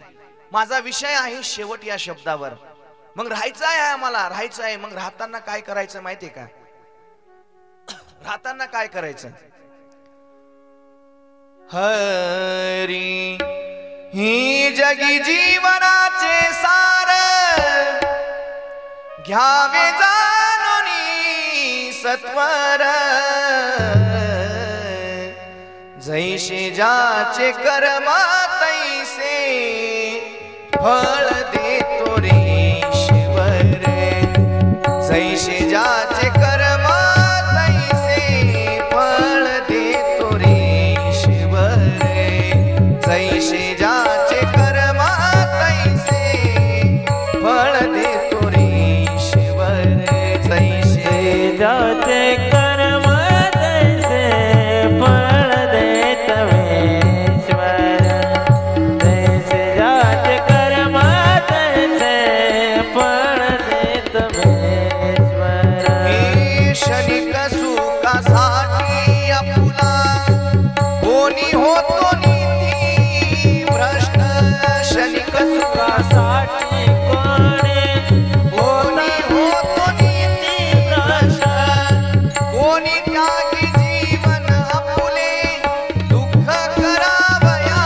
माझा विषय आहे शेवट या शब्दावर. मग राहायचं आहे आम्हाला, राहायचं आहे. मग राहताना काय करायचं माहितीये का? राहताना काय करायचं? हरी ही जगी जीवनाचे सार, घ्यावे जाणून सत्वर. जैसे ज्याचे कर्म तैसे फळ देतो रे ईश्वर. जैसे ज्याचे कर्म तैसे फळ देतो रे ईश्वर. जैसे ज्याचे कर्म तैसे फळ देतो रे ईश्वर. जैसे ज्याचे कर्म तैसे फळ देतवेश्वर. जैसे ज्याचे कर्म तैसे फळ देतवेश्वर. क्षणिक सुखासाठी आपुला कोणी होतो नीती भ्रष्ट. क्षणिक सुखासाठी कोणी होतो नीती भ्रष्ट. कोणी त्यागी जीवन आपुले दुःख करावया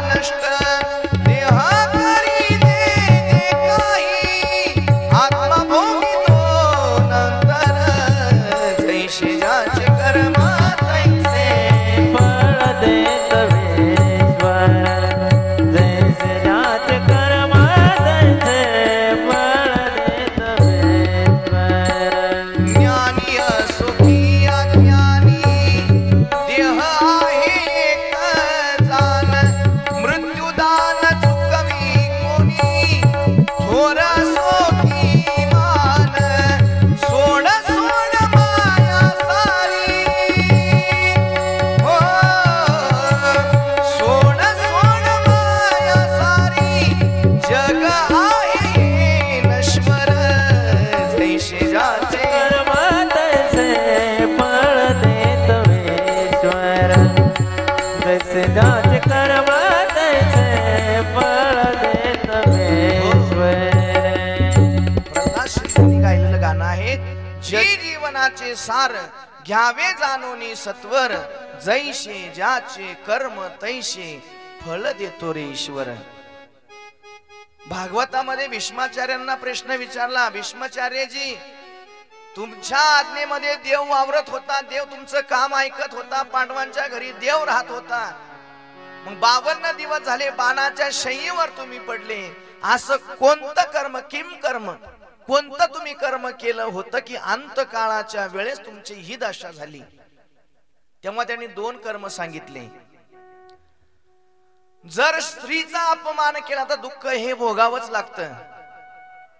नष्ट. देह करी जे काही आत्मा भोगितो नंतर. जैसे ज्याचे कर्म तैसे फळ देतवेश्वर. जैसे ज्याचे कर्म तैसे फळ देतवेश्वर. ज्ञानी असुखी अज्ञानी देह आहे एक जान. मृत्यूदान चुकवी कोणी थोर सोकी मान. सोड सोड माया सारी, हो सोड सोड माया सारी. जग आहे नश्वर. जैसे ज्याचे कर्म तैसे फळ देतवेश्वर. जैसे ज्याचे कर्म तैसे फळ देतवेश्वर. प्रल्हाद शिंदेनी गायलेलं गाणं आहे. जय जीवनाचे सार घ्यावे जाणून सत्वर. जैसे ज्याचे कर्म तैसे फळ देतो रे ईश्वर. भागवतामध्ये भीष्माचार्यांना प्रश्न विचारला, भीष्माचार्यजी तुमच्या आज्ञेमध्ये देव वावरत होता, देव तुमचं काम ऐकत होता, पांडवांच्या घरी देव राहत होता, मग 52 दिवस झाले बाणाच्या शय्येवर तुम्ही पडले. असं कोणतं कर्म, किम कर्म, कोणतं तुम्ही कर्म केलं होतं की अंतकाळाच्या वेळेस तुमची ही दशा झाली? तेव्हा त्यांनी 2 कर्म सांगितले. जर स्त्रीचा अपमान केला तर दुःख हे भोगावंच लागतं.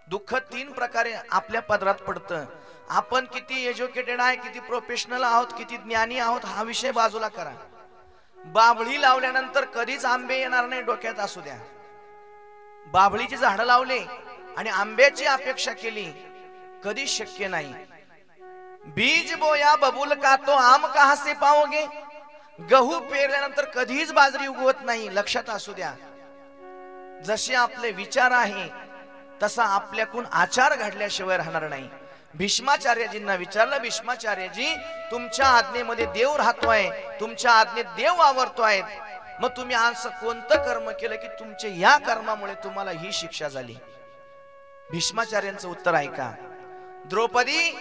दुःख 3 प्रकारे आपल्या पदरात पडतं. आपण किती एज्युकेटेड आहे, किती प्रोफेशनल आहोत, किती ज्ञानी आहोत हा विषय बाजूला करा. बाभळी लावल्यानंतर कधीच आंबे येणार नाही डोक्यात असू द्या. बाभळीची झाडं लावले आणि आंब्याची अपेक्षा केली, कधीच शक्य नाही. बीज बोया बबूल का तो आम कहां से पाओगे. गहू पेरल्यानंतर कधीच बाजरी उगवत नाही, लक्षात असू द्या. जसे आपले विचार आहे तसा आपल्याकडून आचार घडल्याशिवाय राहणार नाही. भीष्माचार्यजींना विचारलं, भीष्माचार्यजी तुमच्या आज्ञेमध्ये देव राहतोय, तुमच्या आज्ञेत देव वावरतोय, मग तुम्ही असं कोणतं कर्म केलं की तुमच्या या कर्मामुळे तुम्हाला ही शिक्षा झाली? भीष्माचार्यांचं उत्तर ऐका. द्रौपदी,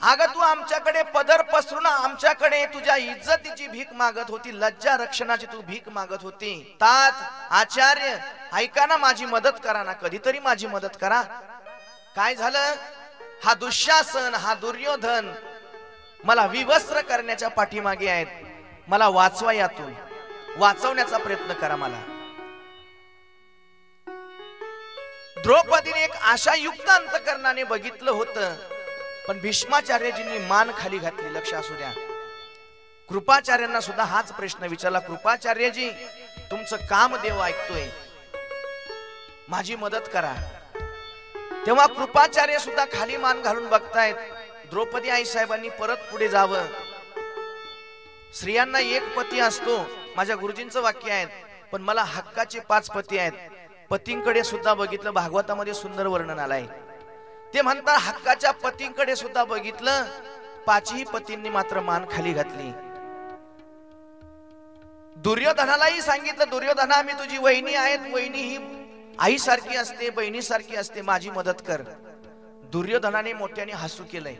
अगं तू आमच्याकडे पदर पसरून आमच्याकडे तुझ्या इज्जतीची भीक मागत होती, लज्जा रक्षणाची तू भीक मागत होती. तात आचार्य ऐका ना, माझी मदत करा ना, कधीतरी माझी मदत करा. काय झालं? हा दुःशासन, हा दुर्योधन मला विवस्त्र करण्याच्या पाठीमागे आहेत. मला वाचवा, यातून वाचवण्याचा प्रयत्न करा मला. द्रौपदीने एक आशायुक्त अंतकरणाने बघितलं होतं, पण भीष्माचार्यजींनी मान खाली घातली. लक्ष असू द्या. कृपाचार्यांना सुद्धा हाच प्रश्न विचारला, कृपाचार्यजी तुमचं काम देव ऐकतोय, माझी मदत करा. तेव्हा कृपाचार्य सुद्धा खाली मान घालून बघतायत. द्रौपदी आई साहेबांनी परत पुढे जावं. स्त्रियांना एक पती असतो, माझ्या गुरुजींचं वाक्य आहे, पण मला हक्काचे 5 पती आहेत. पतींकडे सुद्धा बघितलं, भागवतामध्ये सुंदर वर्णन आलंय. ते म्हणतात हक्काच्या पतींकडे सुद्धा बघितलं, 5ही पतींनी मात्र मान खाली घातली. दुर्योधनालाही सांगितलं, दुर्योधना मी तुझी वहिनी आहेत, वहिनी ही आई सारखी असते, बहिणी सारखी असते, माझी मदत कर. दुर्योधनाने मोठ्याने हसू केलंय.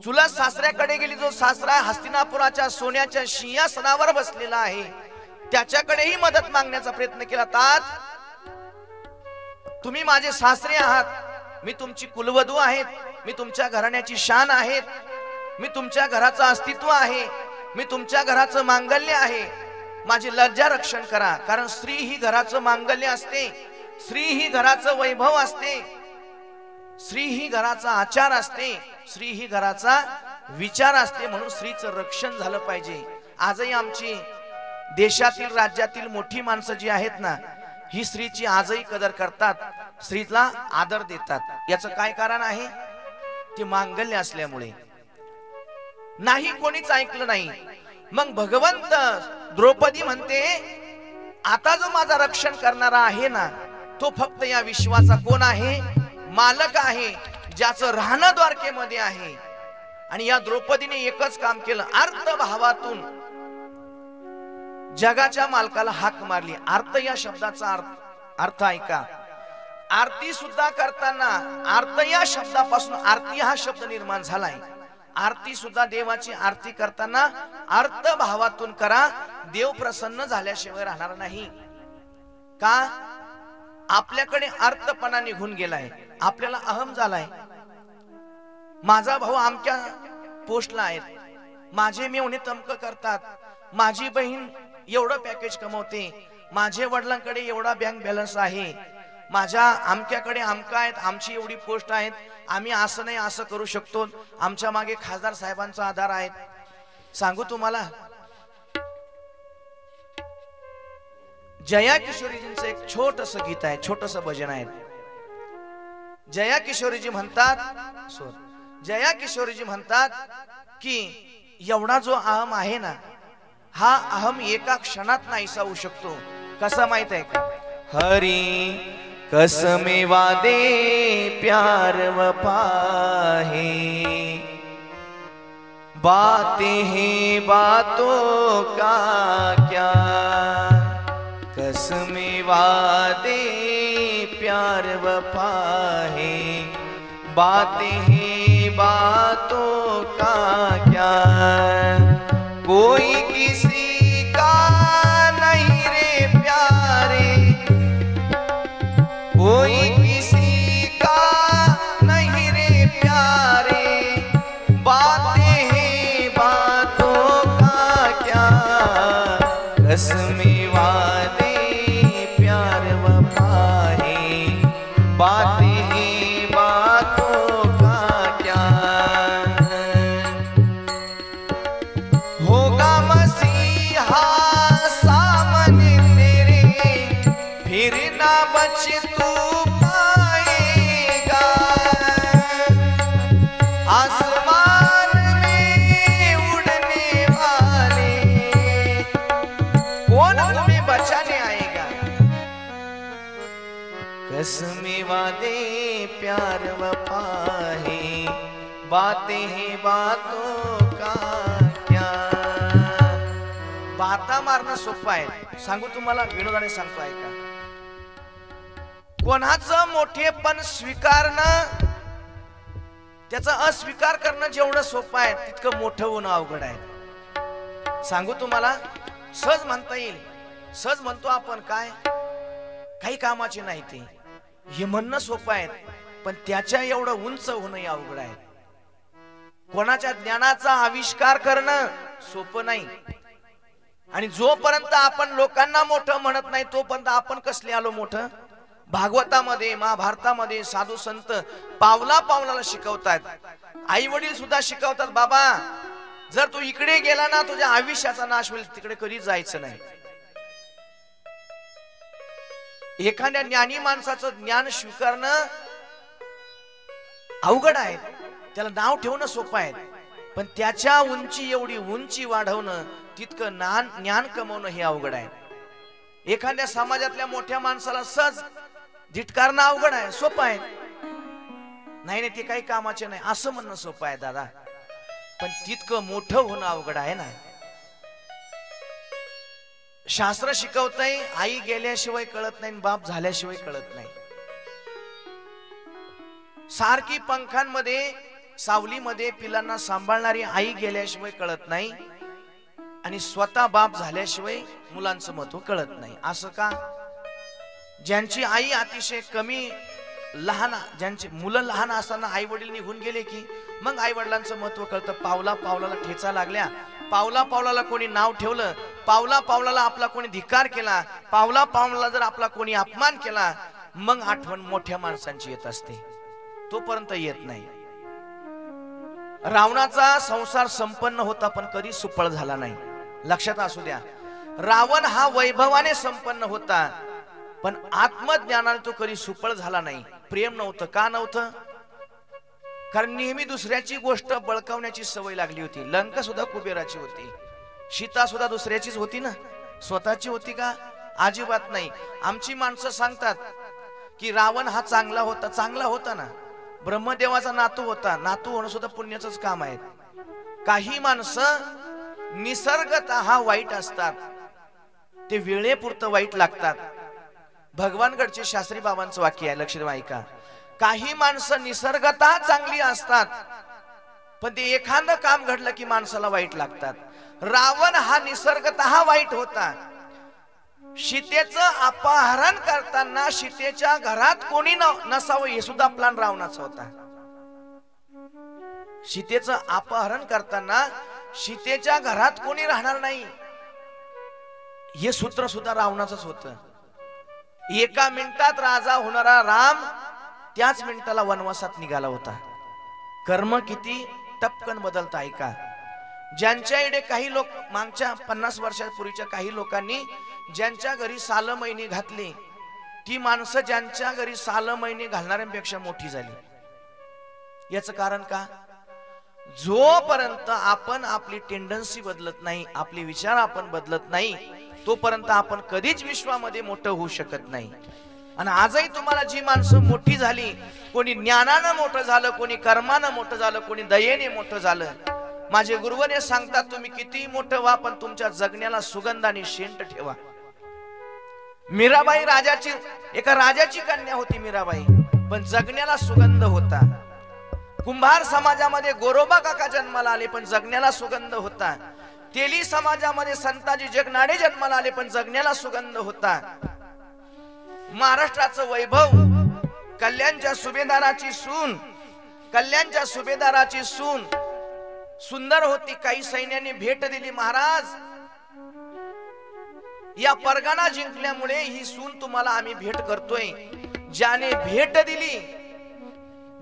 चुलत सासऱ्याकडे गेली, जो सासरा हस्तिनापुराच्या सोन्याच्या सिंहासनावर बसलेला आहे, त्याच्याकडेही मदत मागण्याचा प्रयत्न केला. तात तुम्ही माझे सासरे आहात, मी तुमची कुलवधू आहेत, मी तुमच्या घराण्याची शान आहेत, मी तुमच्या घराचं अस्तित्व आहे, मी तुमच्या घराचं मांगल्य आहे, माझे लज्जा रक्षण करा. कारण स्त्री ही घराचं मांगल्य असते, स्त्री ही घराचं वैभव असते, स्त्री ही घराचा आचार असते, स्त्री ही घराचा विचार असते. म्हणून स्त्रीचं रक्षण झालं पाहिजे. आजही आमची देशातील राज्यातील मोठी माणसं जी आहेत ना, ही स्त्रीची आजही कदर करतात, स्त्रीला आदर देतात. याचं काय कारण आहे? ते मांगल्य असल्यामुळे. नाही कोणीच ऐकलं नाही. मग भगवंत द्रौपदी म्हणते, आता जो माझा रक्षण करणारा आहे ना, तो फक्त या विश्वाचा कोण आहे? मालक आहे, ज्याचं राहणं द्वारकेमध्ये आहे. आणि या द्रौपदीने एकच काम केलं, अर्थभावातून जगाच्या मालकाला हाक मारली. अर्थ या शब्दाचा अर्थ ऐका. आरती सुद्धा करताना अर्थ या शब्दापासून आरती हा शब्द निर्माण झालाय. आरती सुद्धा देवाची आरती करताना अर्थ भावातून करा, देव प्रसन्न झाल्याशिवाय राहणार नाही. का? आपल्याकडे अर्थपणा निघून गेलाय, आपल्याला अहम झालाय. माझा भाऊ आमच्या पोस्टला आहेत, माझे मेवणे तमक करतात, माझी बहीण एवढं पॅकेज कमवते, माझे वडिलांकडे एवढा बँक बॅलन्स आहे, माझ्या आमच्याकडे आमका आहेत, आमची एवढी पोस्ट आहेत, आम्ही असं नाही असं करू शकतो, आमच्या मागे खासदार साहेबांचा आधार आहे. सांगू तुम्हाला, जया किशोरीजींचं एक छोटस गीत आहे, छोटस भजन आहे. जया किशोरीजी म्हणतात की एवढा जो अहम आहे ना, हा अहम एका क्षणात नाहीसा होऊ शकतो. कसा माहित आहे का? हरी कसमे वादे प्यार वफा है, बातें हैं बातों का क्या, कसमे वादे प्यार वफा है, बातें हैं बातों का क्या, कोई किसी का नहीं रे प्यारे, कोई किसी का नहीं रे प्यारे, बातें हैं बातों का क्या, कसमे वादे प्यार वफा है, बातें हैं बातों का क्या, होगा मसीहा सामने तेरे, फिर ना बच तू पाएगा, आसमान में उड़ने वाले कौन तुम्हें बचाने आएगा, कसमे वादे प्यार वफा है, बातें हैं बातों का क्या. बाता मारणं सोपं आहे, सांगू तुम्हाला, विनोदाने सांगतो ऐका. कोणाचं मोठेपण स्वीकारणं, त्याचा अस्वीकार करणं जेवढं सोपं आहे, तितकं मोठं होणं अवघड आहे. सांगू तुम्हाला, सहज म्हणता येईल, सहज म्हणतो आपण, काय काही कामाचे नाही ते, हे म्हणणं सोपं आहे, पण त्याच्या एवढं उंच होणं अवघड आहे. कोणाच्या ज्ञानाचा आविष्कार करणं सोपं नाही. आणि जोपर्यंत आपण लोकांना मोठं म्हणत नाही तोपर्यंत आपण कसले आलो मोठं. भागवतामध्ये महाभारतामध्ये साधू संत पावला पावलाला शिकवतात. आई वडील सुद्धा शिकवतात, बाबा जर तू इकडे गेला ना तुझ्या आयुष्याचा नाश होईल, तिकडे कधी जायचं नाही. एखाद्या ज्ञानी माणसाचं ज्ञान स्वीकारणं अवघड आहे, त्याला नाव ठेवणं सोपं आहे, पण त्याच्या उंची एवढी उंची वाढवणं तितकं ज्ञान कमवणं हे अवघड आहे. एखाद्या समाजातल्या मोठ्या माणसाला सहज धिटकारणं अवघड आहे, सोपं आहे. नाही नाही ते काही कामाचे नाही असं म्हणणं सोपं आहे दादा, पण तितकं मोठं होणं अवघड आहे ना. शास्त्र शिकवतंय आई गेल्याशिवाय कळत नाही, बाप झाल्याशिवाय कळत नाही. सारखी पंखांमध्ये सावलीमध्ये पिलांना सांभाळणारी आई गेल्याशिवाय कळत नाही आणि स्वतः बाप झाल्याशिवाय मुलांचं महत्व कळत नाही. असं का? ज्यांची आई अतिशय कमी लहान, ज्यांची मुलं लहान असताना आई वडील निघून गेले की मग आई वडिलांचं महत्व कळतं. पावला पावलाला ठेचा लागल्या, पावला पावलाला कोणी नाव ठेवलं, पावला पावलाला आपला कोणी धिक्कार केला, पावला पावलाला जर आपला कोणी अपमान केला, मग आठवण मोठ्या माणसांची येत असते, तोपर्यंत येत नाही. रावणाचा संसार संपन्न होता पण कधी सुफळ झाला नाही. लक्षात असू द्या, रावण हा वैभवाने संपन्न होता पण आत्मज्ञानाने तो कधी सुफळ झाला नाही. प्रेम नव्हतं. का नव्हतं? कारण नेहमी दुसऱ्याची गोष्ट बळकावण्याची सवय लागली होती. लंका सुद्धा कुबेराची होती, सीता सुद्धा दुसऱ्याचीच होती ना, स्वतःची होती का? अजिबात नाही. आमची माणसं सांगतात की रावण हा चांगला होता. चांगला होता ना, ब्रह्मदेवाचा नातू होता. नातू होणं सुद्धा पुण्याचंच काम आहे. काही माणसं निसर्गतः वाईट असतात, ते वेळेपुरतं वाईट लागतात. भगवानगडचे शास्त्री बाबांचं वाक्य आहे, लक्ष देऊन ऐका. काही माणसं निसर्गतः चांगली असतात पण ते एखादं काम घडलं की माणसाला वाईट लागतात. रावण हा निसर्गतः वाईट होता. सीतेचं अपहरण करताना सीतेच्या घरात कोणी नसावं हे सुद्धा प्लान रावणाचा होता. सीतेचं अपहरण करताना सीतेच्या घरात कोणी राहणार नाही हे सूत्र सुद्धा रावणाचंच होतं. एका मिनिटात राजा होणारा राम त्याच मिनिटाला वनवासात निघाला होता. कर्म किती टपकन बदलत आहे का? ज्यांच्या इकडे काही लोक मागच्या 50 वर्षापूर्वीच्या काही लोकांनी ज्यांच्या घरी साल महिने घातले, ती माणसं ज्यांच्या घरी साल महिने घालणाऱ्यांपेक्षा मोठी झाली. याचं कारण का? जोपर्यंत आपण आपली टेंडन्सी बदलत नाही, आपले विचार आपण बदलत नाही, तोपर्यंत आपण कधीच विश्वामध्ये मोठं होऊ शकत नाही. आणि आजही तुम्हाला जी माणसं मोठी झाली, कोणी ज्ञानानं मोठं झालं, कोणी कर्मानं मोठं झालं, कोणी दयेने मोठं झालं. माझे गुरुवर्य सांगतात तुम्ही किती मोठं व्हा पण तुमच्या जगण्याला सुगंध आणि शेंट ठेवा. मीराबाई एका राजाची कन्या होती मीराबाई, पण जगण्याला सुगंध होता. कुंभार समाजामध्ये गोरोबा काका जन्माला आले पण जगण्याला सुगंध होता. तेली समाजामध्ये संताजी जगनाडे जन्माला आले पण जगण्याला सुगंध होता. महाराष्ट्राचं वैभव कल्याणच्या सुभेदाराची सून सुंदर होती. काही सैन्याने भेट दिली, महाराज या परगणा जिंकल्यामुळे ही सून तुम्हाला आम्ही भेट करतोय. ज्याने भेट दिली,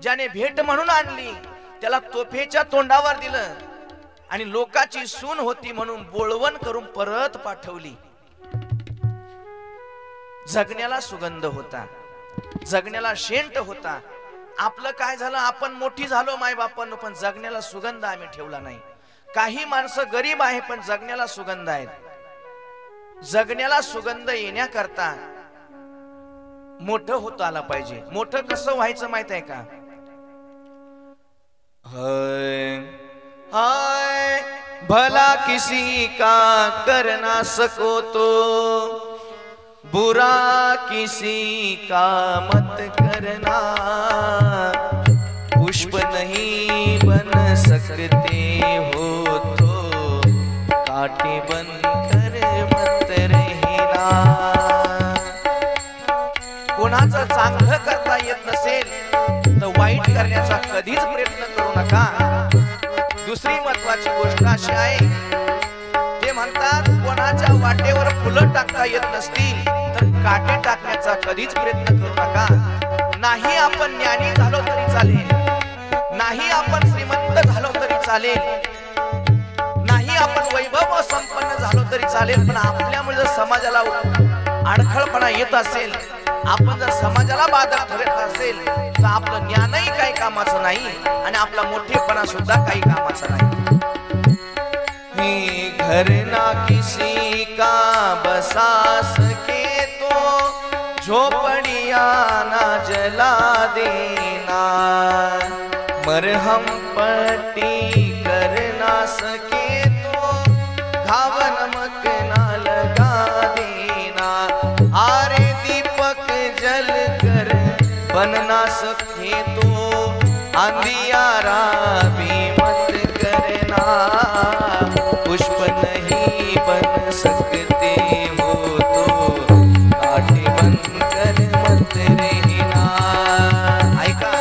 ज्याने भेट म्हणून आणली, त्याला तोफेच्या तोंडावर दिलं आणि लोकाची सून होती म्हणून बोळवण करून परत पाठवली. जगण्याला सुगंध होता, जगण्याला शेंट होता. आपलं काय झालं? आपण मोठी झालो माय बापांनो, पण जगण्याला सुगंध आम्ही ठेवला नाही. काही माणसं गरीब आहे पण जगण्याला सुगंध आहेत. जगण्याला सुगंध येण्याकरता मोठं होत आलं पाहिजे. मोठं कसं व्हायचं माहित आहे का? हाय भला किसी का कर ना सको तो, बुरा किसी का मत करना. पुष्प नहीं बन सकते हो तो कांटे बनकर मत रहना. कोणाचं चांगलं करता येत नसेल तर वाईट करण्याचा कधीच प्रयत्न करू नका. दुसरी महत्वाची गोष्ट अशी आहे वाटेवर फुलं टाकता येत नसतील तर काटे टाकण्याचा कधीच प्रयत्न करू नका. नाही आपण ज्ञानी झालो तरी चालेल, नाही आपण श्रीमंत झालो तरी चालेल, नाही आपण वैभव संपन्न झालो तरी चालेल, पण आपल्यामुळे जर समाजाला अडखळपणा येत असेल, आपण जर समाजाला बाधक ठरत असेल तर आपलं ज्ञानही काही कामाचं नाही आणि आपला मोठेपणा सुद्धा काही कामाचा नाही. घर ना किसी का बसा सके तो झोपड़िया ना जला देना, मरहम पट्टी कर ना सके तो घाव नमक ना लगा देना, आरे दीपक जल कर बन ना सके तो अंधियारा भी मत करना, पुष्प नहीं बन सकते हो तो काटे बनकर मत रहना. ऐका,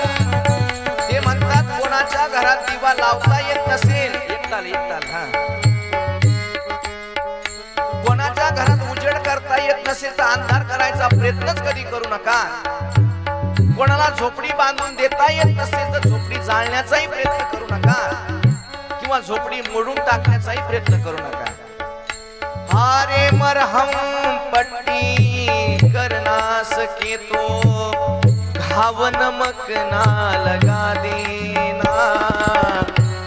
ते म्हणतात कोणाच्या घरात दिवा लावता येत नसेल, एकताल हा, कोणाच्या घरात उजेड करता येत नसेल तर अंधार करायचा प्रयत्नच कधी करू नका. कोणाला झोपडी बांधून देता येत नसेल तर झोपडी जाळण्याचाही प्रयत्न करू नका किंवा झोपडी मोडून टाकण्याचाही प्रयत्न करू नका. हारे मरहम पट्टी करना सके तो घाव नमक ना लगा देना,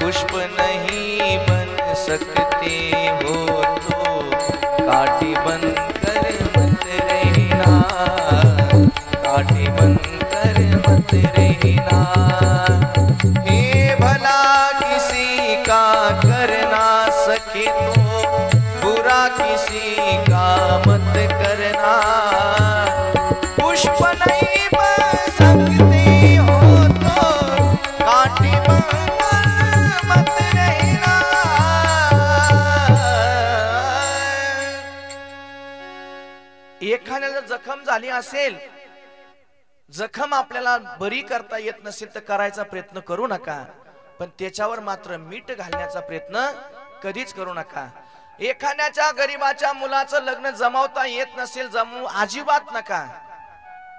पुष्प नहीं बन सकते हो तो काटी बनकर मत रहना, काटी बनकर मत रहना. हे भला किसी का करना सके तो बुरा किसी का मत करना, पुष्प नहीं बन सकते हो तो काटी बनकर मत रहना. एखाद्याला जखम झाली असेल, जखम आपल्याला बरी करता येत नसेल तर करायचा प्रयत्न करू नका, पण त्याच्यावर मात्र मीठ घालण्याचा प्रयत्न कधीच करू नका. एखाद्याच्या गरीबाच्या मुलाचं लग्न जमवता येत नसेल, जमवू अजिबात नका,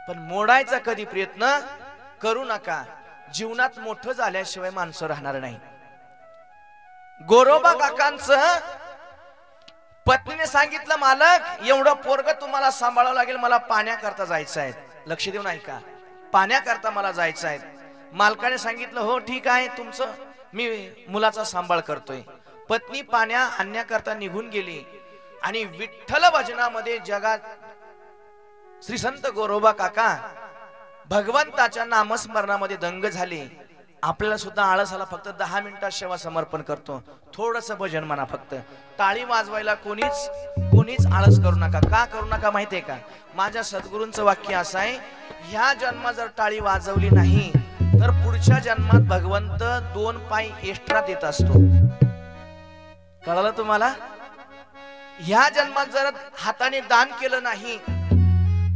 पण मोडायचा कधी प्रयत्न करू नका. जीवनात मोठं झाल्याशिवाय माणसं राहणार नाही. गोरोबा काकांचं पत्नीने सांगितलं, मालक एवढं पोरग तुम्हाला सांभाळावं लागेल, मला पाण्याकरता जायचं आहे. लक्ष देऊन ऐका, पाण्याकरता मला जायचं आहे. मालकाने सांगितलं, हो ठीक आहे, तुमचं मी मुलाचा सांभाळ करतोय. पत्नी पाण्या आणण्याकरता निघून गेली आणि विठ्ठल भजनामध्ये जगात श्री संत गोरोबा काका भगवंताच्या नामस्मरणामध्ये दंग झाले. आपल्याला सुद्धा आळस आला, फक्त 10 मिनिटात सेवा समर्पण करतो, थोडस भजन म्हणा, फक्त टाळी वाजवायला कोणीच आळस करू नका. का करू नका माहितीये का? माझ्या सद्गुरूंचं वाक्य असं आहे, ह्या जन्मात जर टाळी वाजवली नाही तर पुढच्या जन्मात भगवंत 2 पाय एक्स्ट्रा देत असतो. कळलं तुम्हाला? ह्या जन्मात जर हाताने दान केलं नाही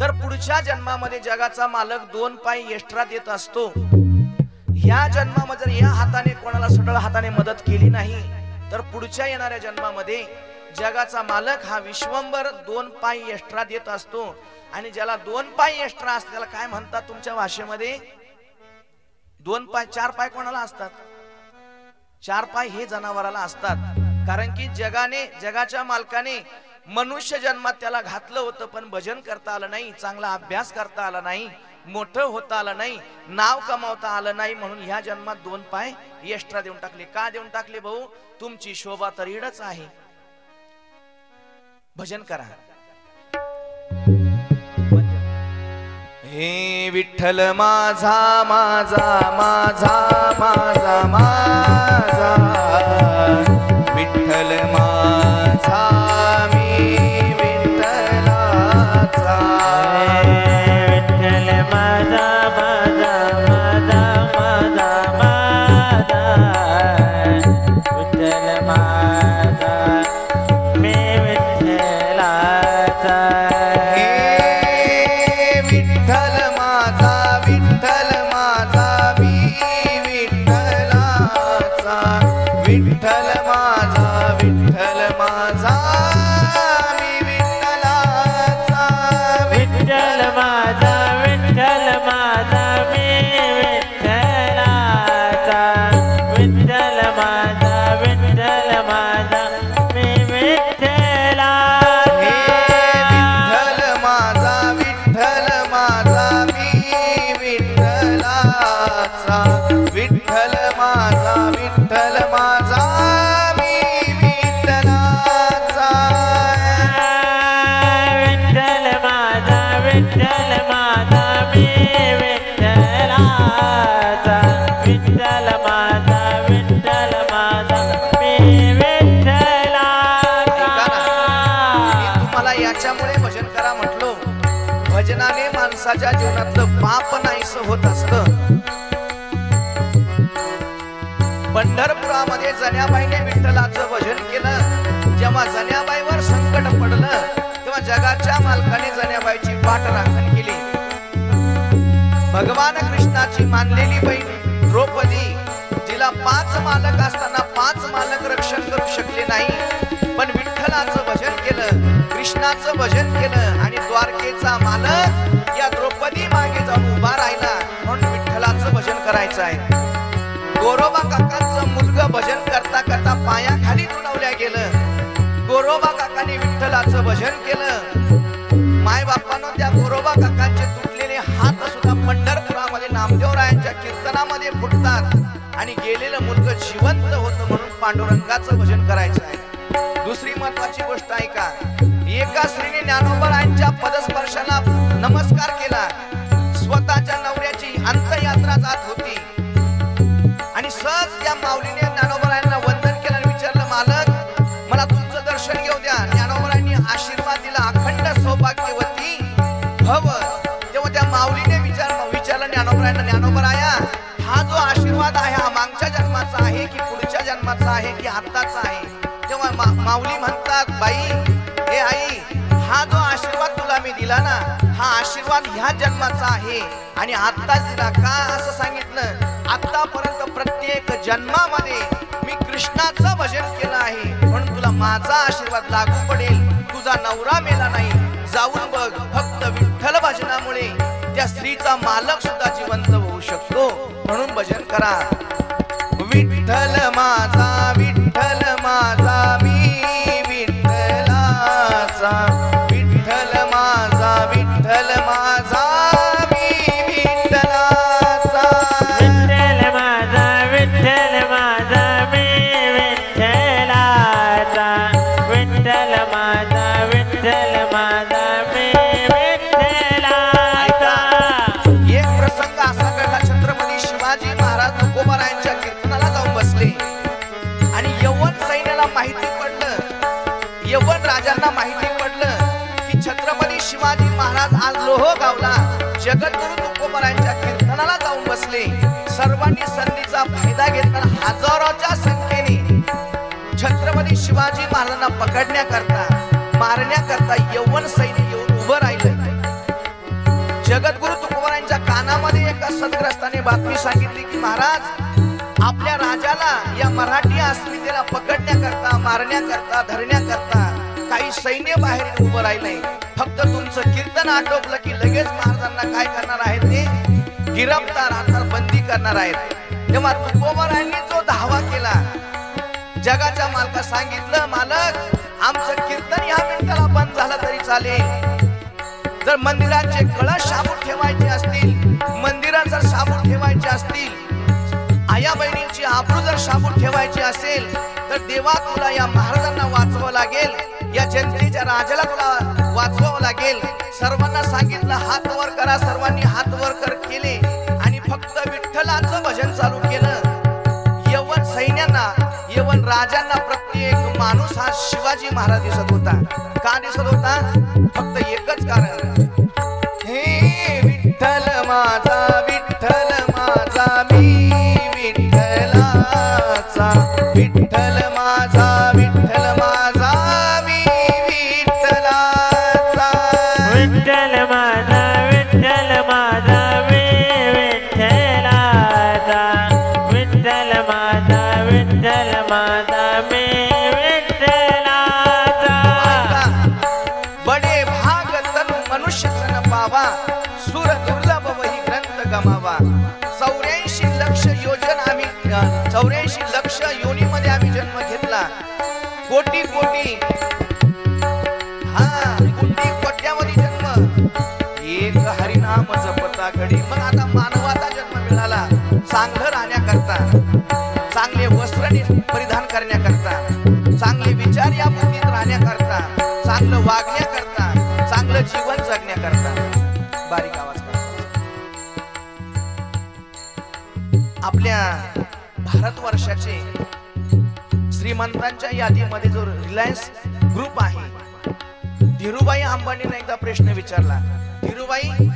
तर पुढच्या जन्मामध्ये जगाचा मालक 2 पाय एक्स्ट्रा देत असतो. ह्या जन्मामध्ये जर या हाताने कोणाला सडळ हाताने मदत केली नाही तर पुढच्या येणाऱ्या जन्मामध्ये जगाचा मालक हा विश्वंभर 2 पाय एक्स्ट्रा देत असतो. आणि ज्याला 2 पाय एक्स्ट्रा असतात त्याला काय म्हणतात तुमच्या भाषेमध्ये? 2 पाय, 4 पाय कोणाला असतात? 4 पाय हे जनावराला असतात. कारण की जगाच्या मालकाने मनुष्य जन्मात त्याला घातलं होतं, पण भजन करता आलं नाही, चांगला अभ्यास करता आला नाही, मोठं होता आलं नाही, नाव कमावता आलं नाही, म्हणून ह्या जन्मात 2 पाय एक्स्ट्रा देऊन टाकले. का देऊन टाकले भाऊ? तुमची शोभा तर इडच आहे. भजन करा. हे विठ्ठल माझा माझा माझा माझा माझा, विठ्ठल माझा मी विठ्ठलाचा, विठ्ठल माझा माझा माझा माझा माझा, विठ्ठल माझा मी विठ्ठलाचा. विठ्ठल माझा विठ्ठल माझा मी विठ्ठलाचा, विठ्ठल माझा विठ्ठल माझा विठ्ठल माझा मी विठ्ठलाचा विठ्ठल माझा विठ्ठल माझा मी विठ्ठलाचा. मी तुम्हाला याच्यामुळे भजन करा म्हटलो. भजनाने माणसाच्या जीवनातलं पाप नाहीसं होत असतं. पंढरपुरामध्ये जण्याबाईने विठ्ठलाचं भजन केलं. जेव्हा जण्याबाईवर संकट पडलं तेव्हा जगाच्या मालकाने जण्याबाईची पाठराखण केली. भगवान कृष्णाची मानलेली बहीण द्रौपदी, जिला 5 मालक असताना 5 मालक रक्षण करू शकले नाही, पण विठ्ठलाचं भजन केलं, कृष्णाचं भजन केलं आणि द्वारकेचा मालक या द्रौपदी मागे जाऊन उभा राहिला. म्हणून विठ्ठलाचं भजन करायचं आहे. गोरोबा काकांचं मुलगा भजन करता करता पायाखाली तुडवल्या गेलं. गोरोबा काकांनी विठ्ठलाचं भजन केलं. माय बापानं त्या गोरोबा काकांचे तुटलेले हात सुद्धा पंढरपुरामध्ये नामदेवरायांच्या कीर्तनामध्ये फुटतात आणि गेलेलं मुलगा जिवंत होतं. म्हणून पांडुरंगाचं भजन करायचं आहे. दुसरी महत्वाची गोष्ट आहे का, एका स्त्रीने ज्ञानोबारायांच्या पदस्पर्शाला नमस्कार केला. स्वतःच्या नवऱ्याची अंत्ययात्रा जात होती आणि सहज त्या माऊलीने ज्ञानोबारायांना वंदन केलं आणि विचारलं, मालक मला तुमचं दर्शन घेऊ द्या. ज्ञानोबारायांनी आशीर्वाद दिला, अखंड सौभाग्यवती भव. तेव्हा त्या माऊलीने विचारलं ज्ञानोबारायांना, ज्ञानोबाराया हा जो आशीर्वाद आहे हा मागच्या जन्माचा आहे की पुढच्या जन्माचा आहे की आत्ताचा आहे? तेव्हा माऊली म्हणतात, बाई हे आई, हा जो आशीर्वाद तुला मी दिला ना, हा आशीर्वाद ह्या जन्माचा आहे आणि आत्ताच दिला. का असं सांगितलं? आतापर्यंत प्रत्येक जन्मामध्ये मी कृष्णाचं भजन केलं आहे, म्हणून तुला माझा आशीर्वाद लागू पडेल. तुझा नवरा मेला नाही, जाऊन बघ. फक्त विठ्ठल भजनामुळे त्या स्त्रीचा मालक सुद्धा जिवंत होऊ शकतो. म्हणून भजन करा. विठ्ठल माझा विठ्ठल माझा मी विठ्ठलाचा विठ्ठल माझा विठ्ठल माझा मी विठ्ठलाचा विठ्ठल माझा विठ्ठल माझा मी विठ्ठलाचा विठ्ठल माझा विठ्ठल माझा मी विठ्ठलाचा. एक प्रसंग असा घडला. छत्रपती शिवाजी महाराज तुकोबारायांच्या कीर्तनाला जाऊन बसले आणि यवन सैन्याला माहिती पडलं, यवन राजांना माहिती पडलं की छत्रपती शिवाजी महाराज आज लोहगावला जगद्गुरु तुकोबारायांच्या कीर्तनाला जाऊन बसले. सर्वांनी संधीचा फायदा घेताना हजारोच्या संख्येने छत्रपती शिवाजी महाराजांना पकडण्याकरता मारण्याकरता यवन सैन्य येऊन उभं राहिलं. जगद्गुरु तुकोबारायांच्या कानामध्ये एका सद्ग्रस्ताने बातमी सांगितली की महाराज, आपल्या राजाला या मराठी अस्मितेला पकडण्याकरता मारण्याकरता धरण्याकरता काही सैन्य बाहेर उभं राहिलंय. फक्त तुमचं कीर्तन आटोपलं की लगेच महाराजांना काय करणार आहेत, ते गिरफ्तार अर्थात बंदी करणार आहेत. तेव्हा तुकोबारायांनी जो धावा केला, जगाच्या मालका सांगितलं, मालक आमचं कीर्तन ह्या मिनिटाला बंद झालं तरी चालेल. जर मंदिराचे कळस शाबूत ठेवायचे असतील, मंदिरात जर शाबूत ठेवायचे असतील, आया बहिणींची आबरू जर शाबूत ठेवायची असेल, तर देवा तुला या महाराजांना वाचवावं लागेल, या जनतेच्या राजाला तुला वाचवावं लागेल. सर्वांना सांगितलं हात वर करा. सर्वांनी हात वर केले आणि फक्त विठ्ठलाचं भजन चालू केलं. यवन सैन्यांना, यवन राजांना प्रत्येक माणूस हा शिवाजी महाराज दिसत होता. का दिसत होता? फक्त एकच कारण, हे विठ्ठल माझा विठ्ठल माझा मी विठ्ठलाचा विठ्ठल माझा विठ्ठल माझा मी विठ्ठलाचा विठ्ठल माझा विठ्ठल माझा मी विठ्ठलाचा विठ्ठल माझा विठ्ठल माझा मी विठ्ठलाचा. बडे भाग तनु मनुष्य तन पावा, सुर दुर्लभ वही ग्रंथ गमावा. 84 लक्ष योजन आम्ही 84 लक्ष योनीमध्ये आम्ही जन्म घेतला. कोटी कोटी कोट्यावधी जन्म एक हरिनाम जपता घडी. मग आता मानवाचा जन्म मिळाला चांगलं राहण्याकरता, चांगले वस्त्र परिधान करण्याकरता, चांगले विचार या बुद्धीत राहण्याकरता, चांगलं वागण्याकरता, चांगलं जीवन जगण्याकरता. बारीक आवाज करायचा. आपल्या भारतवर्षाचे श्रीमंतांच्या यादीमध्ये जो रिलायन्स ग्रुप आहे, धीरूभाई अंबानीने एकदा प्रश्न विचारला, धीरूभाई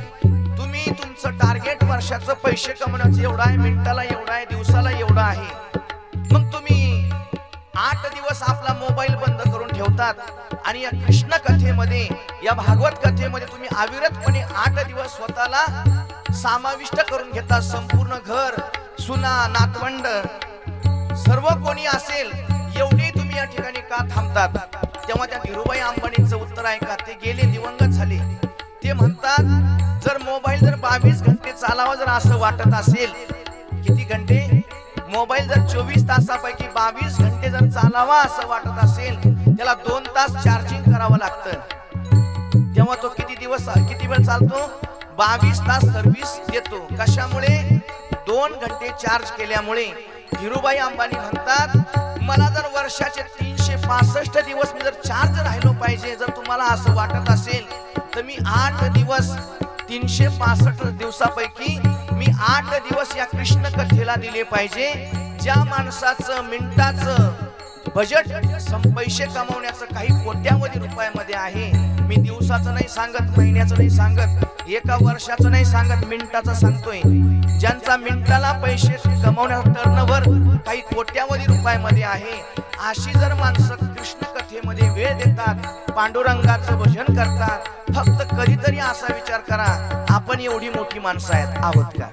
तुम्ही तुमचं टार्गेट वर्षाचं पैसे कमवण्याचं एवढं आहे, मिनिटाला एवढं आहे, दिवसाला एवढं आहे, मग तुम्ही 8 दिवस आपला मोबाईल बंद करून ठेवतात आणि या कृष्ण कथेमध्ये, या भागवत कथेमध्ये तुम्ही अविरतपणे 8 दिवस स्वतःला समाविष्ट करून घेतात. संपूर्ण घर, सुना, नातवंड, सर्व कोणी असेल एवढे तुम्ही या ठिकाणी का थांबतात? तेव्हा त्या धीरूभाई अंबानींचं उत्तर आहे का, ते गेले, दिवंगत झाले. ते म्हणतात जर मोबाईल जर 22 घंटे चालावा जर असं वाटत असेल, किती घंटे? मोबाईल जर 24 तासापैकी 22 घंटे जर चालावा असं वाटत असेल, त्याला 2 तास चार्जिंग करावं लागतं. तेव्हा तो किती वेळ चालतो? 22 तास सर्व्हिस देतो. कशामुळे? 2 घंटे चार्ज केल्यामुळे. धीरूभाई अंबानी म्हणतात मला जर वर्षाचे 365 दिवस मी जर चार्ज राहिलो पाहिजे, जर तुम्हाला असं वाटत असेल तर मी 8 दिवस 365 दिवसापैकी मी 8 दिवस या कृष्ण कथेला दिले पाहिजे. ज्या माणसाचं मिनिटाचं बजेट पैसे कमवण्याचं काही कोट्यावधी रुपयामध्ये आहे, मी दिवसाचं नाही सांगत, महिन्याचं नाही सांगत, एका वर्षाचं नाही सांगत, मिनिटाचं सांगतोय. ज्यांचा मिनिटाला पैसे कमवण्याचा टर्नओव्हर काही कोट्यावधी रुपयामध्ये आहे, अशी जर माणसं कृष्ण कथेमध्ये वेळ देतात, पांडुरंगाचं भजन करतात, फक्त कधीतरी असा विचार करा, आपण एवढी मोठी माणसं आहोत का?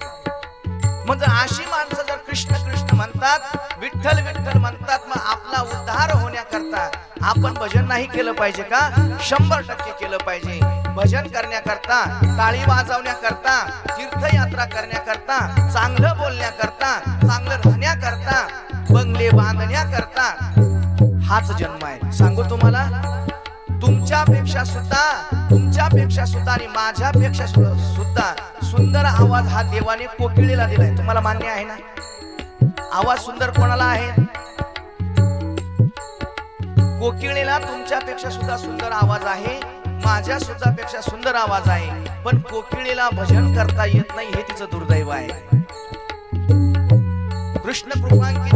मग अशी माणसं जर कृष्ण कृष्ण म्हणतात, विठ्ठल विठ्ठल म्हणतात, मग आपला उद्धार होण्याकरता आपण भजन नाही केलं पाहिजे का? 100% केलं पाहिजे. भजन करण्याकरता, टाळी वाजवण्याकरता, तीर्थयात्रा करण्याकरता, चांगलं बोलण्याकरता, चांगलं राहण्याकरता, बंगले बांधण्याकरता हाच जन्म आहे. सांगू तुम्हाला, तुमच्यापेक्षा सुद्धा आणि माझ्यापेक्षा सुद्धा सुंदर आवाज हा देवाने कोकिळेला दिलाय. तुम्हाला मान्य आहे ना? आवाज सुंदर कोणाला आहे? कोकिळेला तुमच्यापेक्षा सुद्धा सुंदर आवाज आहे, माझ्या सुद्धा पेक्षा सुंदर आवाज आहे, पण कोकिळेला भजन करता येत नाही, हे तिचं दुर्दैव आहे. कृष्ण कृपांकित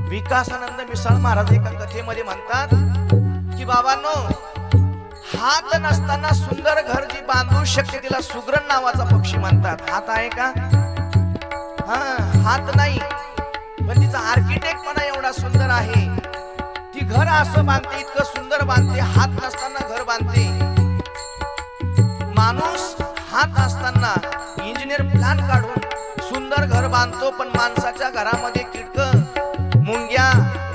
विकासानंद मिसाळ महाराज एका कथेमध्ये म्हणतात की बाबांनो, हात नसताना सुंदर घर जी बांधू शकते तिला सुग्रण नावाचा पक्षी म्हणतात. हात आहे का? हात नाही, पण तिचा आर्किटेक्ट पण एवढा सुंदर आहे, ती घर असं बांधते, इतकं सुंदर बांधते, हात नसताना घर बांधते. माणूस हात असताना इंजिनियर प्लॅन काढून सुंदर घर बांधतो, पण माणसाच्या घरामध्ये कीटक, मुंग्या,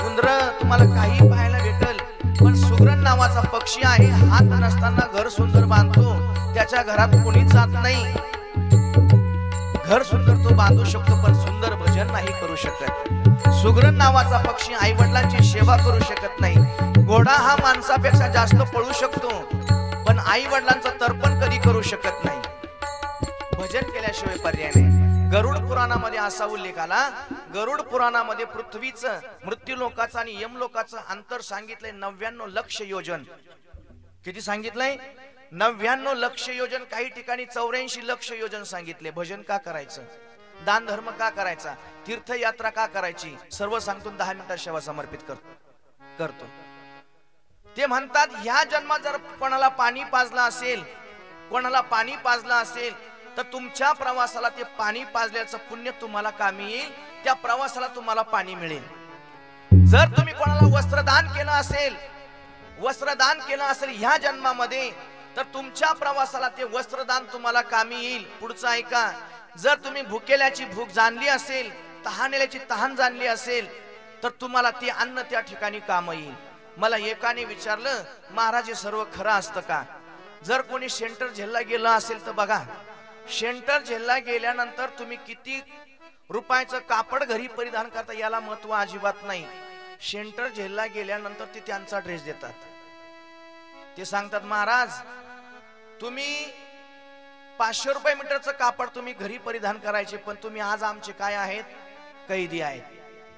उंदर तुम्हाला काही पाहायला भेटल. पण सुग्रण नावाचा पक्षी आहे, हात नसताना घर सुंदर बांधतो, त्याच्या घरात कोणीच जात नाही. घर सुंदर तो बांधू शकतो, पण सुंदर भजन नाही करू शकत. सुग्रण नावाचा पक्षी आई वडिलांची सेवा करू शकत नाही. घोडा हा माणसापेक्षा जास्त पळू शकतो, पण आई वडिलांचं तर्पण कधी करू शकत नाही. भजन केल्याशिवाय पर्याय नाही. गरुड पुराणामध्ये असा उल्लेख आला, गरुड पुराणामध्ये पृथ्वीचं, मृत्यूलोकाचं आणि यमलोकाचं अंतर सांगितलंय 99 लक्ष योजन. किती सांगितलंय? 99 लक्ष योजन. काही ठिकाणी 84 लक्ष योजन सांगितले. भजन का करायचं? दान धर्म का करायचा? तीर्थयात्रा का करायची? सर्व सांगून 10 मिनिटात सेवा समर्पित करतो. ते म्हणतात ह्या जन्मात जर कोणाला पाणी पाजलं असेल तर तुमच्या प्रवासाला ते पाणी पाजल्याचं पुण्य तुम्हाला कामी येईल, त्या प्रवासाला तुम्हाला पाणी मिळेल. जर तुम्ही कोणाला वस्त्रदान केलं असेल ह्या जन्मामध्ये, तर तुमच्या प्रवासाला ते वस्त्रदान तुम्हाला कामी येईल. पुढचं ऐका, जर तुम्ही भुकेल्याची भूक जाणली असेल, तहानेल्याची तहान जाणली असेल, तर तुम्हाला ते अन्न त्या ठिकाणी काम येईल. मला एकाने विचारलं, महाराज हे सर्व खरं असतं का? जर कोणी सेंटर झेलला गेला असेल तर बघा, सेंटर झेलला गेल्यानंतर तुम्ही किती रुपयाचं कापड घरी परिधान करता याला महत्व अजिबात नाही. सेंटर झेलला गेल्यानंतर ते त्यांचा ड्रेस देतात. ते सांगतात महाराज तुम्ही 500 रुपये मीटरचं कापड तुम्ही घरी परिधान करायचे, पण तुम्ही आज आमचे काय आहेत? कैदी आहेत.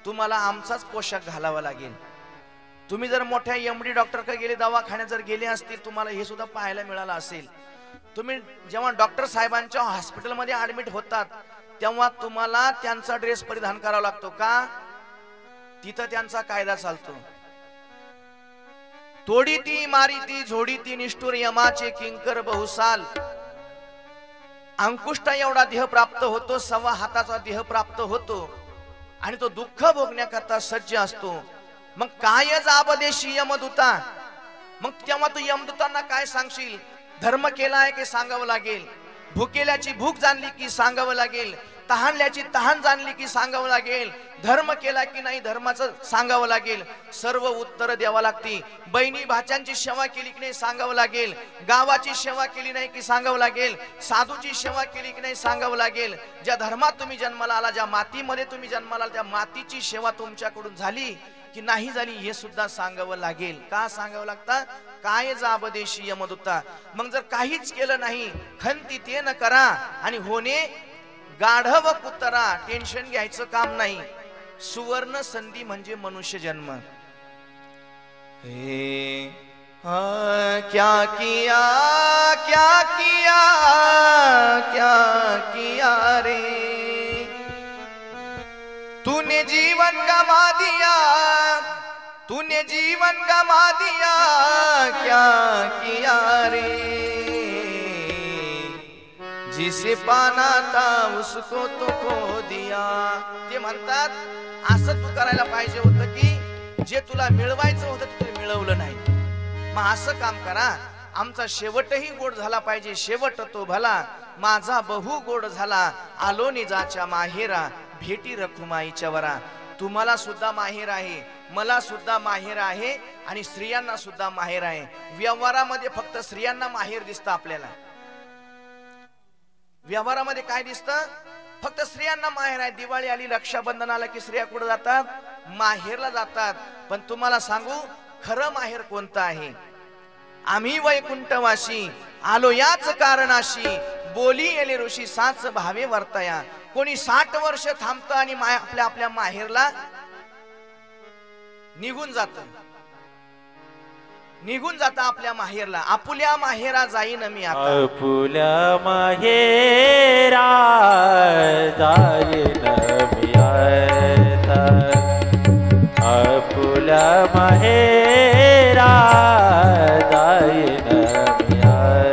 तुम्हाला आमचाच पोशाख घालावा लागेल. तुम्ही जर मोठ्या एमडी डॉक्टरकडे गेले, दवाखान्यात जर गेले असतील, तुम्हाला हे सुद्धा पाहायला मिळालं असेल. तुम्ही जेव्हा डॉक्टर साहेबांच्या हॉस्पिटलमध्ये ऍडमिट होतात तेव्हा तुम्हाला त्यांचा ड्रेस परिधान करावा लागतो का? तिथं त्यांचा कायदा चालतो. तोडी ती मारी ती झोडी ती निष्ठुर यमाचे किंकर बहुसाल. अंकुष्टा एवढा देह प्राप्त होतो, 1.25 हाताचा देह प्राप्त होतो आणि तो दुःख भोगण्याकरता सज्ज असतो. मग काय जाबदेशी यमदूता? मग तेव्हा तू यमदूतांना काय सांगशील? धर्म केलाय की सांगावं लागेल, भुकेल्याची भूक जाणली की सांगावं लागेल, तहानल्याची तहान जाणली की सांगावं लागेल, धर्म केला की नाही धर्माचं सांगावं लागेल. सर्व उत्तर द्यावं लागते. बहिणी भाच्यांची सेवा केली की नाही सांगावं लागेल, गावाची सेवा केली नाही की सांगावं लागेल, साधूची सेवा केली की नाही सांगावं लागेल. ज्या धर्मात तुम्ही जन्माला आला, ज्या मातीमध्ये तुम्ही जन्माला आला, त्या मातीची सेवा तुमच्याकडून झाली की नाही झाली हे सुद्धा सांगावं लागेल. का सांगावं लागतं? काय जाबदेशी यमदूता. मग जर काहीच केलं नाही, खंती ते न करा आणि होणे गाढव कुतरा. टेन्शन घ्यायचं काम नाही. सुवर्ण संधी म्हणजे मनुष्य जन्म. हे क्या किया क्या किया क्या किया रे, तूने जीवन गमा दिया, तूने जीवन गमा दिया, क्या किया रे, जिसे पाना था उसको तो खो दिया. ते म्हणतात असं तू करायला पाहिजे होतं की जे तुला मिळवायचं होतं ते तू मिळवलं नाही. मग असं काम करा. आमचा शेवटही गोड झाला पाहिजे. शेवट तो भला माझा बहु गोड झाला, आलो निजाच्या माहेरा भेटी रखुमाईच्या वरा. तुम्हाला सुद्धा माहेर आहे, मला सुद्धा माहेर आहे आणि स्त्रियांना सुद्धा माहेर आहे. व्यवहारामध्ये फक्त स्त्रियांना माहेर दिसतं आपल्याला. व्यवहारामध्ये काय दिसतं? फक्त स्त्रियांना माहेर आहे. दिवाळी आली, रक्षाबंधन आला की स्त्रिया कुठे जातात? माहेरला जातात. पण तुम्हाला सांगू खरं माहेर कोणतं आहे? आम्ही वैकुंठवासी आलो याच कारणाशी, बोली येले ऋषी साच भावे वर्तया. कोणी 60 वर्ष थांबतं आणि आपल्या आपल्या माहेरला निघून जात आपल्या माहेरला. आपुल्या माहेरा जाईन मी आता, आपुल्या माहेरा जाईन मी आता, आपुल्या माहेरा जाईन मी आता.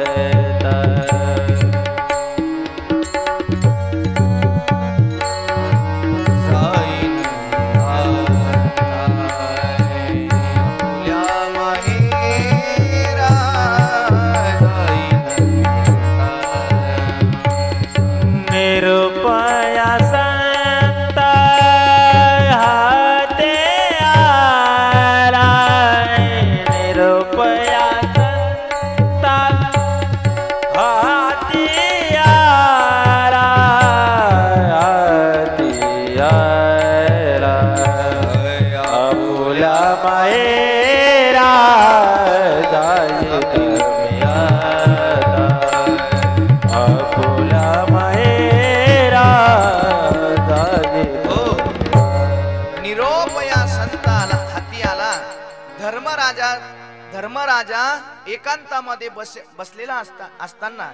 धर्मराजा एकांतामध्ये बसलेला असताना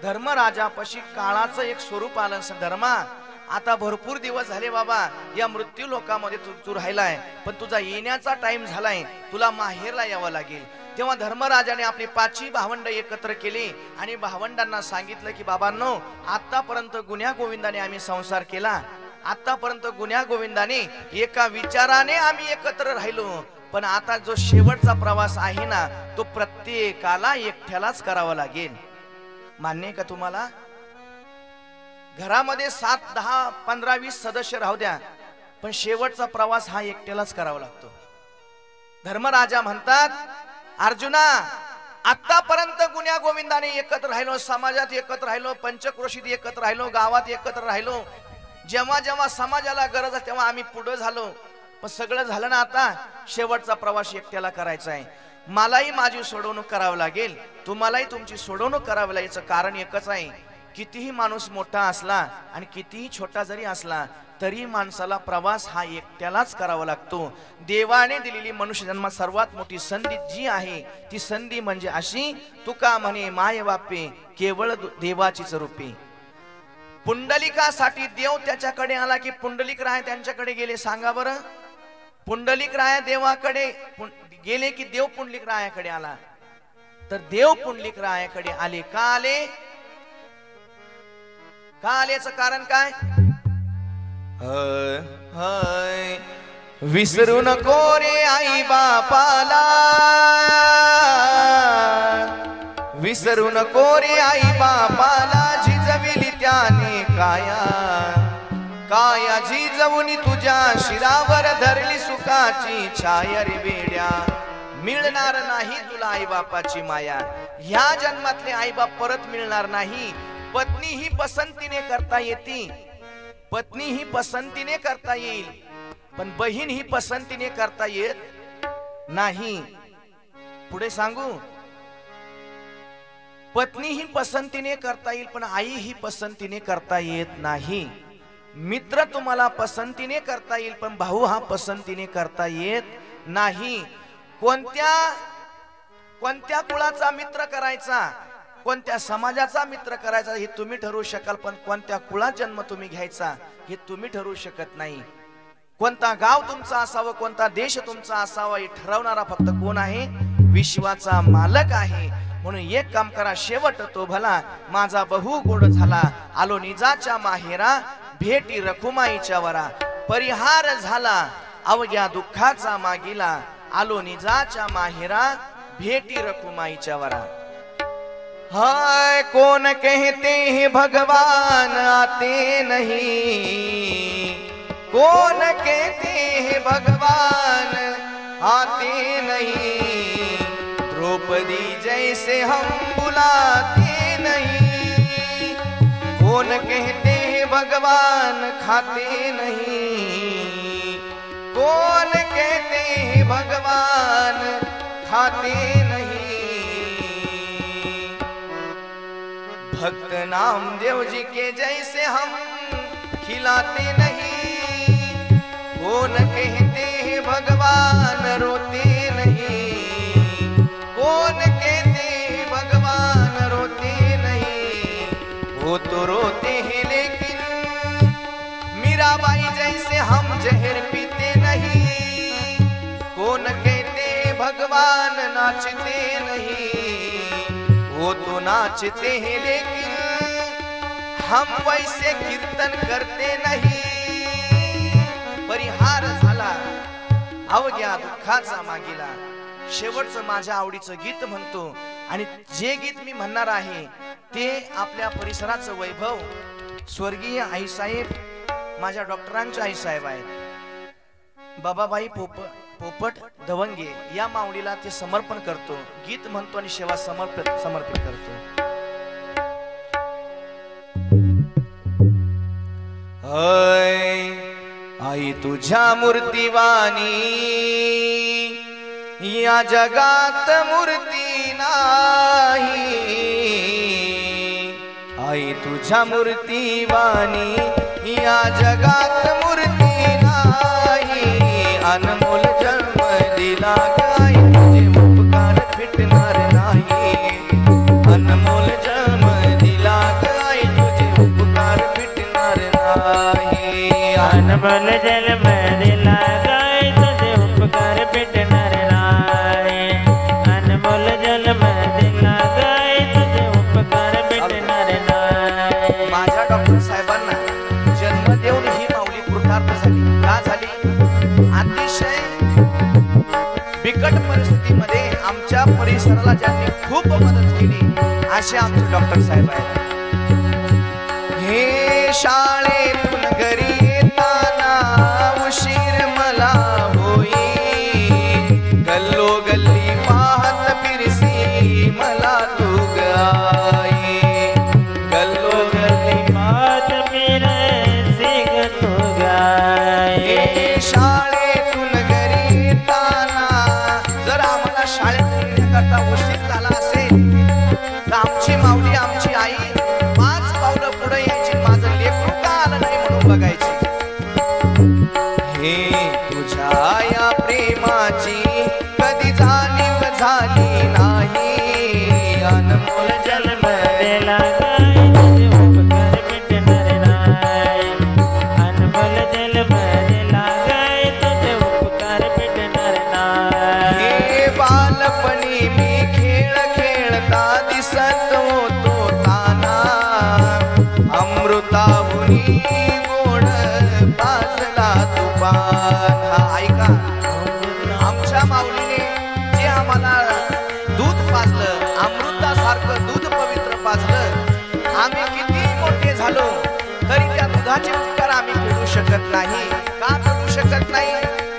धर्मराजापाशी काळाचं एक स्वरूप आलं. धर्मा, आता भरपूर दिवस झाले बाबा या मृत्यू लोकामध्ये तू राहिलाय, पण तुझा येण्याचा टाइम झालाय, तुला माहेरला यावं लागेल. तेव्हा धर्मराजाने आपली 5 भावंड एकत्र केली आणि भावंडांना सांगितलं की बाबांनो, आतापर्यंत गुन्ह्या गोविंदाने आम्ही संसार केला, आतापर्यंत गुन्ह्या गोविंदाने एका विचाराने आम्ही एकत्र राहिलो, पण आता जो शेवटचा प्रवास आहे ना तो प्रत्येकाला एकट्यालाच करावा लागेल. मान्य का तुम्हाला? घरामध्ये 7, 10, 15, 20 सदस्य राहू द्या, पण शेवटचा प्रवास हा एकट्यालाच करावा लागतो. धर्मराजा म्हणतात, अर्जुना, आतापर्यंत गुन्ह्या गोविंदाने एकत्र राहिलो, समाजात एकत्र राहिलो, पंचक्रोशीत एकत्र राहिलो, गावात एकत्र राहिलो, जेव्हा जेव्हा समाजाला गरज आहे तेव्हा आम्ही पुढे झालो, पण सगळं झालं ना, आता शेवटचा प्रवास एकट्याला करायचा आहे. मलाही माझी सोडवणूक करावी लागेल, तुम्हालाही तुमची सोडवणूक करावी लागेल. कारण एकच आहे, कितीही माणूस मोठा असला आणि कितीही छोटा जरी असला तरी माणसाला प्रवास हा एकट्यालाच करावा लागतो. देवाने दिलेली मनुष्य जन्मात सर्वात मोठी संधी जी आहे ती संधी म्हणजे अशी, तुका म्हणे माय बापे केवळ देवाचीच रूपे. पुंडलिकासाठी देव त्याच्याकडे आला की पुंडलिक राय त्यांच्याकडे गेले? सांगा बरं. पुंडलिक राय देवाकडे गेले की देव पुंडलिक रायाकडे आला? तर देव पुंडलिक रायाकडे आले. का आले? का आल्याचं कारण काय? विसरू नको रे आई बापाला, विसरू नको रे आई बापाला, झिजविली त्याने काया, काया झिजवून तुझ्या शिरावर धरली सुखाची छाया रे वेड्या. मिळणार नाही तुला आई बापाची माया. ह्या जन्मातले आई बाप परत मिळणार नाही. पत्नी ही पसंतीने करता येते, पत्नी ही पसंतीने करता येईल, पण बहीण ही पसंतीने करता येत नाही. पुढे सांगू, पत्नी ही पसंतीने करता येईल पण आई ही पसंतीने करता येत नाही. मित्र तुम्हाला पसंतीने करता येईल पण भाऊ हा पसंतीने करता येत नाही. कोणत्या कुळाचा मित्र करायचा, कोणत्या समाजाचा मित्र करायचा हे तुम्ही ठरवू शकाल, पण कोणत्या कुळात जन्म तुम्ही घ्यायचा हे तुम्ही ठरवू शकत नाही. कोणता गाव तुमचा असावं, कोणता देश तुमचा असावा हे ठरवणारा फक्त कोण आहे? विश्वाचा मालक आहे. म्हणून एक काम करा, शेवट तो भला, माझा बहु गोड झाला, आलो निजाच्या माहेरा, भेटी रखुमाईच्या वरा, परिहार झाला अवघ्या दुःखाचा मागिला, आलो निजाच्या माहेरा, भेटी रखुमाईच्या वरा. हाय कौन कहते हैं भगवान आते नहीं, कौन कहते हैं भगवान आते नहीं, द्रौपदी जैसे हम बुलाते नहीं, कौन कहते हैं भगवान खाते नहीं, कौन कहते हैं भगवान खाते नहीं. भक्त नामदेव जी के जैसे हम खिलाते नहीं, कौन कहते हैं भगवान रोते नहीं, कौन कहते हैं भगवान रोते नहीं, वो तो रोते हैं लेकिन मीराबाई जैसे हम जहर पीते नहीं, कौन कहते हैं भगवान नाचते नहीं, वो तो नाचते हैं लेकिन हम वैसे कीर्तन करते नहीं. परिहार झाला अवघ्या दुःखाचा मागिला. शेवटचं माझ्या आवडीचं गीत म्हणतो आणि जे गीत मी म्हणणार आहे ते आपल्या परिसराचं वैभव स्वर्गीय आईसाहेब, माझ्या डॉक्टरांच्या आईसाहेब आहेत, बाबाबाई पोपट दवंगे या मावळीला ते समर्पण करतो. गीत म्हणतो आणि सेवा समर्पित करतो. आई तुझ्या मूर्तिवानी या जगात मूर्ती नाही, आई तुझ्या मूर्तिवानी या जगात मूर्ती नाही, अनमोल जन्म दिला काय तुझे उपकार फिटणार नाही, अनमोल जन्म दिला काय तुझे उपकार फिटणार नाही, अनमोल जन्म दिला काय तुझे उपकार फिटणार नाही, अनमोल जन्म दिला काय तुझे उपकार फिटणार नाही. माझ्या डॉक्टर साहेबांना जन्म देऊन ही माऊली कृतार्थ झाली. का झाली? अतिशय बिकट परिस्थितीमध्ये आमच्या परिसराला ज्यांनी खूप मदत केली असे आमचे डॉक्टर साहेब आहेत. हे शाळेतून घरी येताना उशीर मला होई, गल्लो गल्ली पाहत फिरसी मला तू गाई, गल्लो गल्ली पाहत फिरसी ग तू गाई. शाळेतून घरी येताना जर आम्हाला शाळेत येण्याकरता उशीर झाला असेल तर आमची माऊली, आमची आई 5 पावलं अमृताहुनी गोड पाजला तुपान. हा ऐका, आमच्या माऊलीने जे आम्हाला दूध पाजलं, अमृतासारखं दूध पवित्र पाजलं, आम्ही किती मोठे झालो तरी त्या दुधाचे उपकार आम्ही फेडू शकत नाही. का फेडू शकत नाही?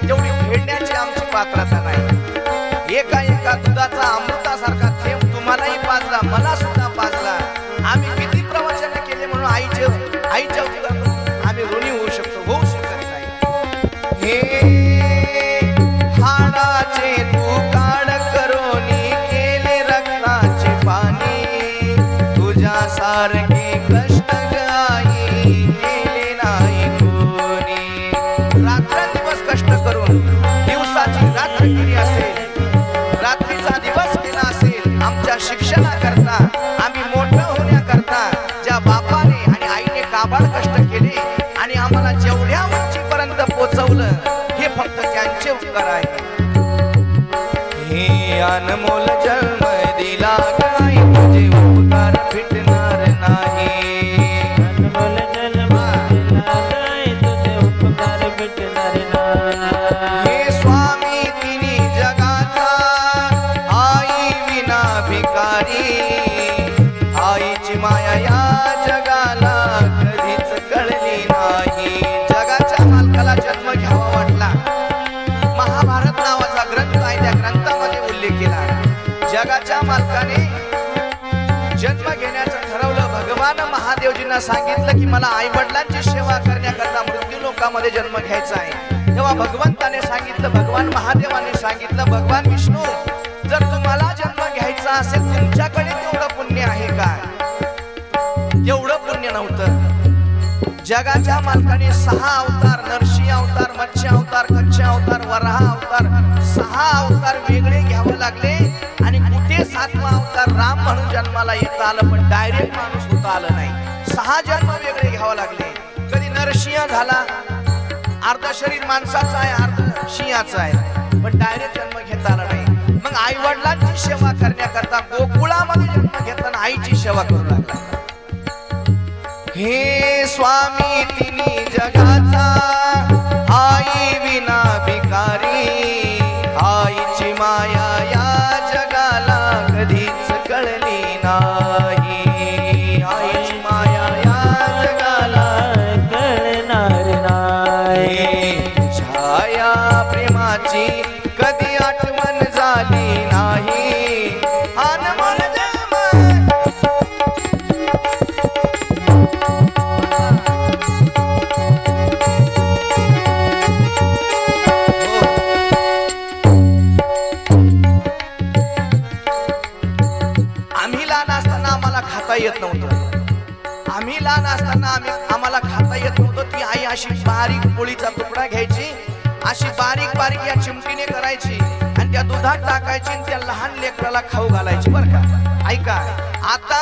तेवढी फेडण्याची आमची पात्रता नाही. एका एका दुधाचा अमृतासारखा थेंब तुम्हालाही पाजला, मला सुद्धा पाजला. आम्ही किती प्रवचन केले म्हणून आईच्या उपकारातून आम्ही ऋणी होऊ शकतो? होऊ शकत नाही. हे हाडाचे तू काढ करोनी केले रक्ताचे पाणी, तुझ्यासारखे कष्ट गाई केले नाही कोणी. रात्रंदिवस कष्ट करून दिवसाची रात्र केली असेल, रात्रीचा दिवस केला असेल, आमच्या शिक्षणाकरता, आम्ही मोठं होण्याकरता ज्या बापाने आणि आईने काबाड कष्ट केले आणि आम्हाला जेवढ्या उंचीपर्यंत पोचवलं, हे फक्त त्यांचे उपकार आहे. हे अनमोल जन्म दिला काय, तुझे उपकार फिटणार नाही. अनमोल जन्म दिला काय, तुझे उपकार भेटणार नाही. हे स्वामी तिन्ही जगाचा, आई विना भिकारी, आईची माया या जगाला कधीच कळली नाही. जगाच्या मालकाला जन्म घ्यावा वाटला. महाभारत नावाचा ग्रंथ आहे, त्या ग्रंथामध्ये उल्लेख केला. जगाच्या मालकाने जन्म घेण्याचं ठरवलं. भगवान महादेवजींना सांगितलं की मला आई वडिलांची सेवा करण्याकरता मृत्यू लोकामध्ये जन्म घ्यायचा आहे. तेव्हा भगवंताने सांगितलं, भगवान महादेवाने सांगितलं, भगवान विष्णू, जर तुम्हाला जन्म घ्यायचा असेल, तुमच्याकडे तेवढं पुण्य आहे का? तेवढं पुण्य नव्हतं. जगाच्या मालकाने 6 अवतार, नरसिंह अवतार, मत्स्य अवतार, कच्छ अवतार, वराह अवतार, 6 अवतार वेगळे घ्यावे लागले. आणि कुठे 7वा अवतार राम म्हणून जन्माला येता आलं, पण डायरेक्ट माणूस होता आलं नाही. 6 जन्म वेगळे घ्यावे लागले. कधी नरसिंह झाला, अर्ध शरीर माणसाचं आहे, अर्ध सिंहाचं आहे, पण डायरेक्ट जन्म घेता आला नाही. मग आई वडिलांची सेवा करण्याकरता गोकुळामध्ये जन्म घेताना आईची सेवा करू लागला. हे स्वामी तिन्ही जगाचा, आई विना भिकारी, आईची माया या जगाला कधीच कळली नाही. आईची माया या जगाला कळणार नाही. छाया प्रेमाची कधी आठवण झाली नाही. अनमोल जन्म आम्ही लहान असताना आम्हाला खाता येत नव्हतं. आम्ही लहान असताना आम्हाला खाता येत नव्हतं. ती आई अशी बारीक पोळीचा तुकडा घ्यायची, अशी बारीक बारीक या चिमटीने करायची आणि त्या दुधात टाकायची आणि त्या लहान लेकराला खाऊ घालायची. बरं का? ऐका, आता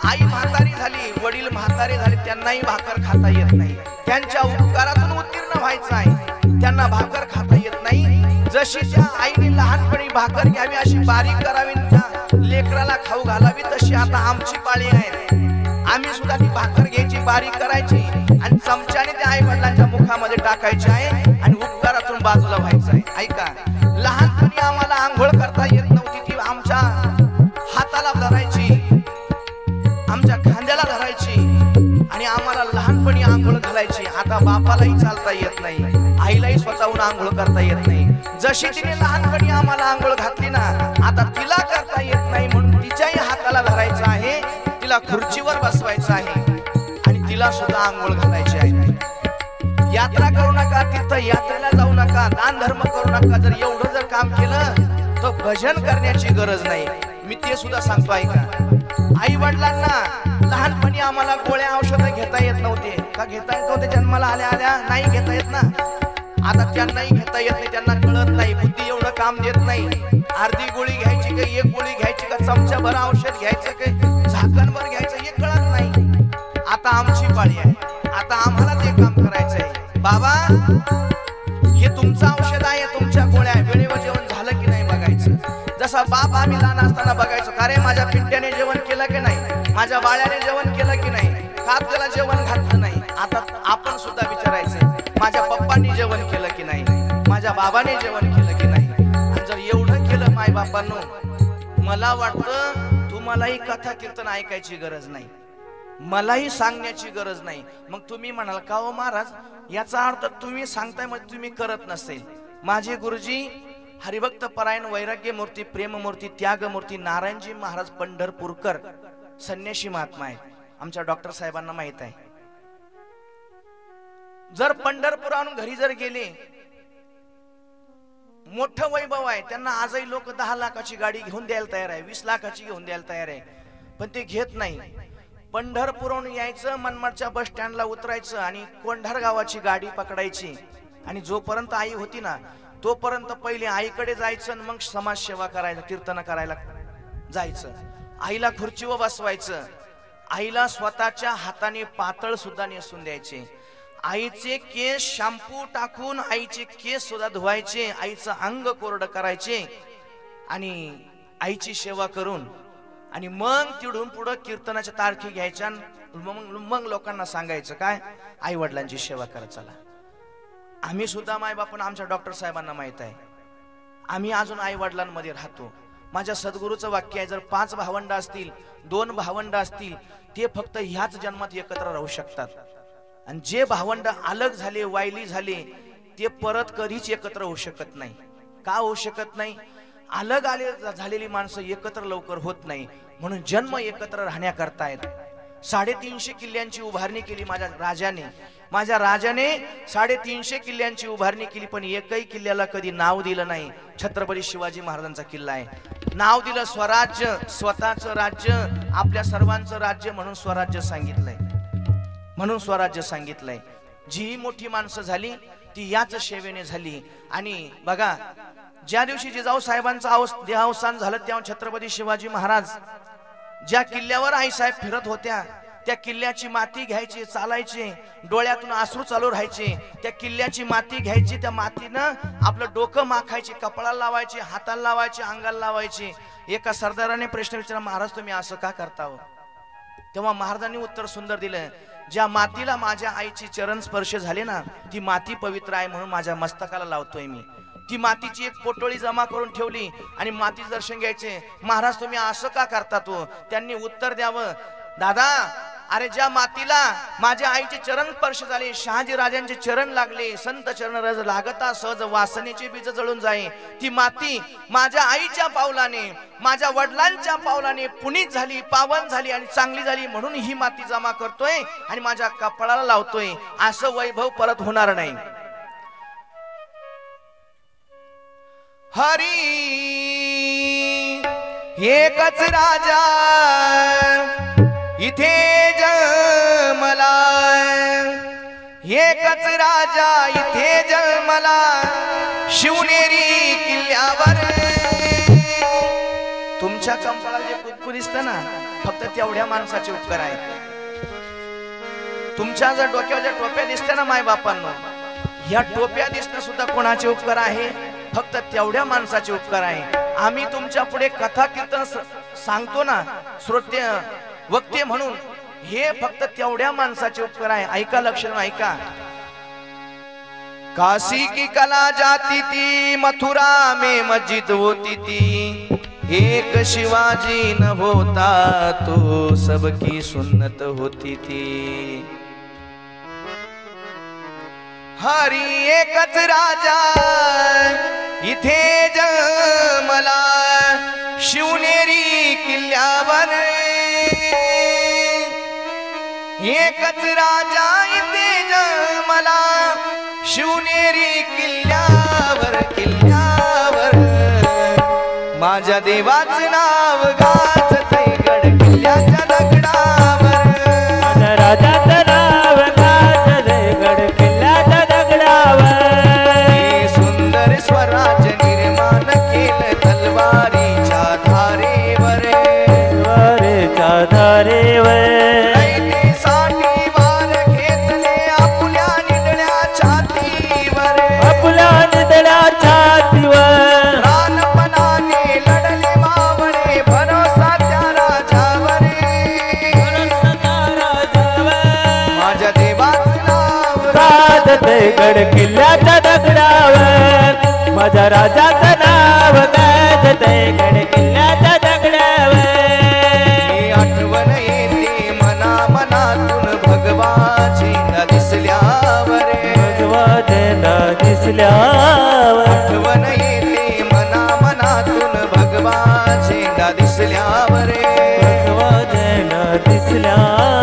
आई म्हातारी झाली, वडील म्हातारे झाले, त्यांनाही भाकर खाता येत नाही. त्यांच्या उपकारातून उत्तीर्ण व्हायचं आहे, त्यांना भाकर खाता येत नाही. जशी त्या आईने लहानपणी भाकर घ्यावी, अशी बारीक करावी, त्या लेकराला खाऊ घालावी, तशी आता आमची पाळी आहे. आम्ही सुद्धा ती भाकर घ्यायची, बारीक करायची आणि चमच्याने त्या आई वडिलांच्या मुखामध्ये टाकायची आहे आणि उपकारातून बाजूला व्हायचं आहे. ऐका, लहानपणी आम्हाला आंघोळ करता येत नव्हती. ती आमच्या हाताला धरायची, आमच्या खांद्याला धरायची आणि आम्हाला लहानपणी आंघोळ घालायची. आता बापालाही चालता येत नाही, आईलाही स्वतःहून आंघोळ करता येत नाही. जशी तिने लहानपणी आम्हाला आंघोळ घातली ना, आता तिला करता येत नाही, म्हणून तिच्याही हाताला धरायचं आहे, तिला खुर्चीवर बसवायचं आहे आणि तिला सुद्धा आंघोळ घालायची आहे. यात्रा करू नका, तीर्थ यात्रेला जाऊ नका, दान धर्म करू नका. जर एवढं जर काम केलं तर भजन करण्याची गरज नाही. मी ते सुद्धा सांगतो. ऐका, आई वडिलांना लहानपणी आम्हाला गोळ्या औषधं घेता येत नव्हते. का घेता येत नव्हते? जन्माला आल्या आल्या नाही घेता येत ना. आता त्यांनाही घेता येत नाही, त्यांना कळत नाही, बुद्धी एवढं काम देत नाही. अर्धी गोळी घ्यायची का, एक गोळी घ्यायची का, चमच्याभर औषध घ्यायचं का, झाकणभर घ्यायचं, हे कळत नाही. आता आमची पाळी आहे, आता आम्हाला ते काम करायचंय. बाबा, हे तुमचं औषध आहे, तुमच्या गोळ्या, वेळेवर जेवण झालं की नाही बघायचं. जसा बाप आम्ही लहान असताना बघायचो, का रे माझ्या पिंट्याने जेवण केलं की नाही, माझ्या बाळ्याने जेवण केलं की नाही. का त्याला जेवण घातलं नाही? आता आपण सुद्धा विचारायचं, माझ्या पप्पांनी जेवण केलं की नाही, माझ्या बाबाने जेवण केलं की नाही? आणि जर एवढं केलं माय बापांनो, मला वाटतं तुम्हालाही कथा कीर्तन ऐकायची गरज नाही, मलाही सांगण्याची गरज नाही. मग तुम्ही म्हणाल का हो महाराज, याचा अर्थ तुम्ही सांगताय मग तुम्ही करत नसेल. माझे गुरुजी हरिभक्त परायण वैराग्य मूर्ती, प्रेममूर्ती, त्यागमूर्ती नारायणजी महाराज पंढरपूरकर संन्यासी महात्मा आहेत. आमच्या डॉक्टर साहेबांना माहित आहे. जर पंढरपुराहून घरी जर गेले, मोठं वैभव आहे त्यांना, आजही लोक 10 लाखाची गाडी घेऊन द्यायला तयार आहे, 20 लाखाची घेऊन द्यायला तयार आहे, पण ते घेत नाही. पंढरपुराहून यायचं, मनमाडच्या बस स्टँडला उतरायचं आणि कोंढार गावाची गाडी पकडायची, आणि जोपर्यंत आई होती ना तोपर्यंत पहिले आईकडे जायचं, मग समाजसेवा करायला, कीर्तन करायला जायचं. आईला खुर्चीवर बसवायचं, आईला स्वतःच्या हाताने पातळ सुद्धा नेसून द्यायचे, आईचे केस शॅम्पू टाकून आईचे केस सुद्धा धुवायचे, आईचं अंग कोरडं करायचे आणि आईची सेवा करून, आणि मग तिडून पुढं कीर्तनाच्या तारखी घ्यायच्या, मग लोकांना सांगायचं काय, आई वडिलांची सेवा करा. चला, आम्ही सुद्धा माय बापून, आमच्या डॉक्टर साहेबांना माहित आहे, आम्ही अजून आई वडिलांमध्ये राहतो. माझ्या सद्गुरूचं वाक्य आहे, जर 5 भावंड असतील, 2 भावंड असतील, ते फक्त ह्याच जन्मात एकत्र राहू शकतात, आणि जे भावंड अलग झाले, वायली झाले, ते परत कधीच एकत्र होऊ शकत नाही. का होऊ शकत नाही? अलग झालेली माणसं एकत्र लवकर होत नाही, म्हणून जन्म एकत्र राहण्याकरता 350 किल्ल्यांची उभारणी केली माझ्या राजाने 350 किल्ल्यांची उभारणी केली, पण एकही किल्ल्याला कधी नाव दिलं नाही. छत्रपती शिवाजी महाराजांचा किल्ला आहे. नाव दिलं स्वराज्य, स्वतःचं राज्य, आपल्या सर्वांचं राज्य म्हणून स्वराज्य सांगितलंय. जी मोठी माणसं झाली ती याच सेवेने झाली. आणि बघा, ज्या दिवशी जिजाऊ साहेबांचा देहावसान झालं, तेव्हा छत्रपती शिवाजी महाराज ज्या किल्ल्यावर आईसाहेब फिरत होत्या, त्या किल्ल्याची माती घ्यायची, चालायचे, डोळ्यातून अश्रू चालू राहायचे, त्या किल्ल्याची माती घ्यायची, त्या मातीनं आपलं डोकं माखायचे, कपाळाला लावायचे, हाताला लावायचे, अंगाला लावायचे. एका सरदाराने प्रश्न विचारला, महाराज तुम्ही असं का करता हो? तेव्हा महाराजांनी उत्तर सुंदर दिलं, ज्या मातीला माझ्या आईची चरण स्पर्श झाले ना, ती माती पवित्र आहे म्हणून माझ्या मस्तकाला लावतोय मी. ती मातीची एक पोटोळी जमा करून ठेवली आणि मातीचं दर्शन घ्यायचे. महाराज तुम्ही असं का करता तो? त्यांनी उत्तर द्यावं, दादा, अरे ज्या मातीला माझ्या आईचे चरण स्पर्श झाले, शहाजी राजांचे चरण लागले, संत चरण रज लागता सहज वासनेचे बीज जळून जाई, ती माती माझ्या आईच्या पावलाने, माझ्या वडिलांच्या पावलाने पुनीत झाली, पावन झाली आणि चांगली झाली, म्हणून ही माती जमा करतोय आणि माझ्या कपाळाला लावतोय. असं वैभव परत होणार नाही. हरी एकच राजा इथे जन्मला, एकच राजा इथे जन्मला, शिवनेरी किल्ल्यावर. तुमच्या कंपाळाला जे कुक्कू दिसतं ना, फक्त तेवढ्या माणसाचे उपकार आहेत. तुमच्या जर डोक्यावर ज्या टोप्या दिसत्या ना माय बापांनो, ह्या टोप्या दिसणं सुद्धा कोणाचे उपकार आहे? फक्त तेवढ्या माणसाचे उपकार आहे. आम्ही तुमच्या पुढे कथा कीर्तन सांगतो ना, श्रोते वक्ते म्हणून, हे फक्त तेवढ्या माणसाचे उपकार आहे. ऐका, लक्ष ऐका. काशी की कला जाती थी, मथुरा में मस्जिद होती थी, एक शिवाजी न होता तो सबकी सुन्नत होती थी. हरी एकच राजा इथे जन्मला, शिवनेरी किल्ल्यावर. एकच राजा इथे जन्मला, शिवनेरी किल्ल्यावर. किल्ल्यावर माझ्या देवाचं नाव गाजतंय गड किल्ल्याच्या दगडावर. माझ्या राजाचं नाव गाजतंय गड किल्ल्याच्या दगडावर. हे सुंदर स्वराज्य निर्माण केलं तलवारीच्या धारेवर. तलवारीच्या धारेवर. आपल्या निधड्या छातीवर. प्राणपणाने लढले मावळे, गाजते गड किल्ल्याच्या दगडावर माझ्या राजाचं नाव गाजते गड किल्ल्याच्या दगडावर ही आठवण येते मना मनातून भगवाची न दिसल्यावर भगवान दिसल्यावर आठवण येते मना मनातून भगवाची न दिसल्यावर भगवान दिसल्यावर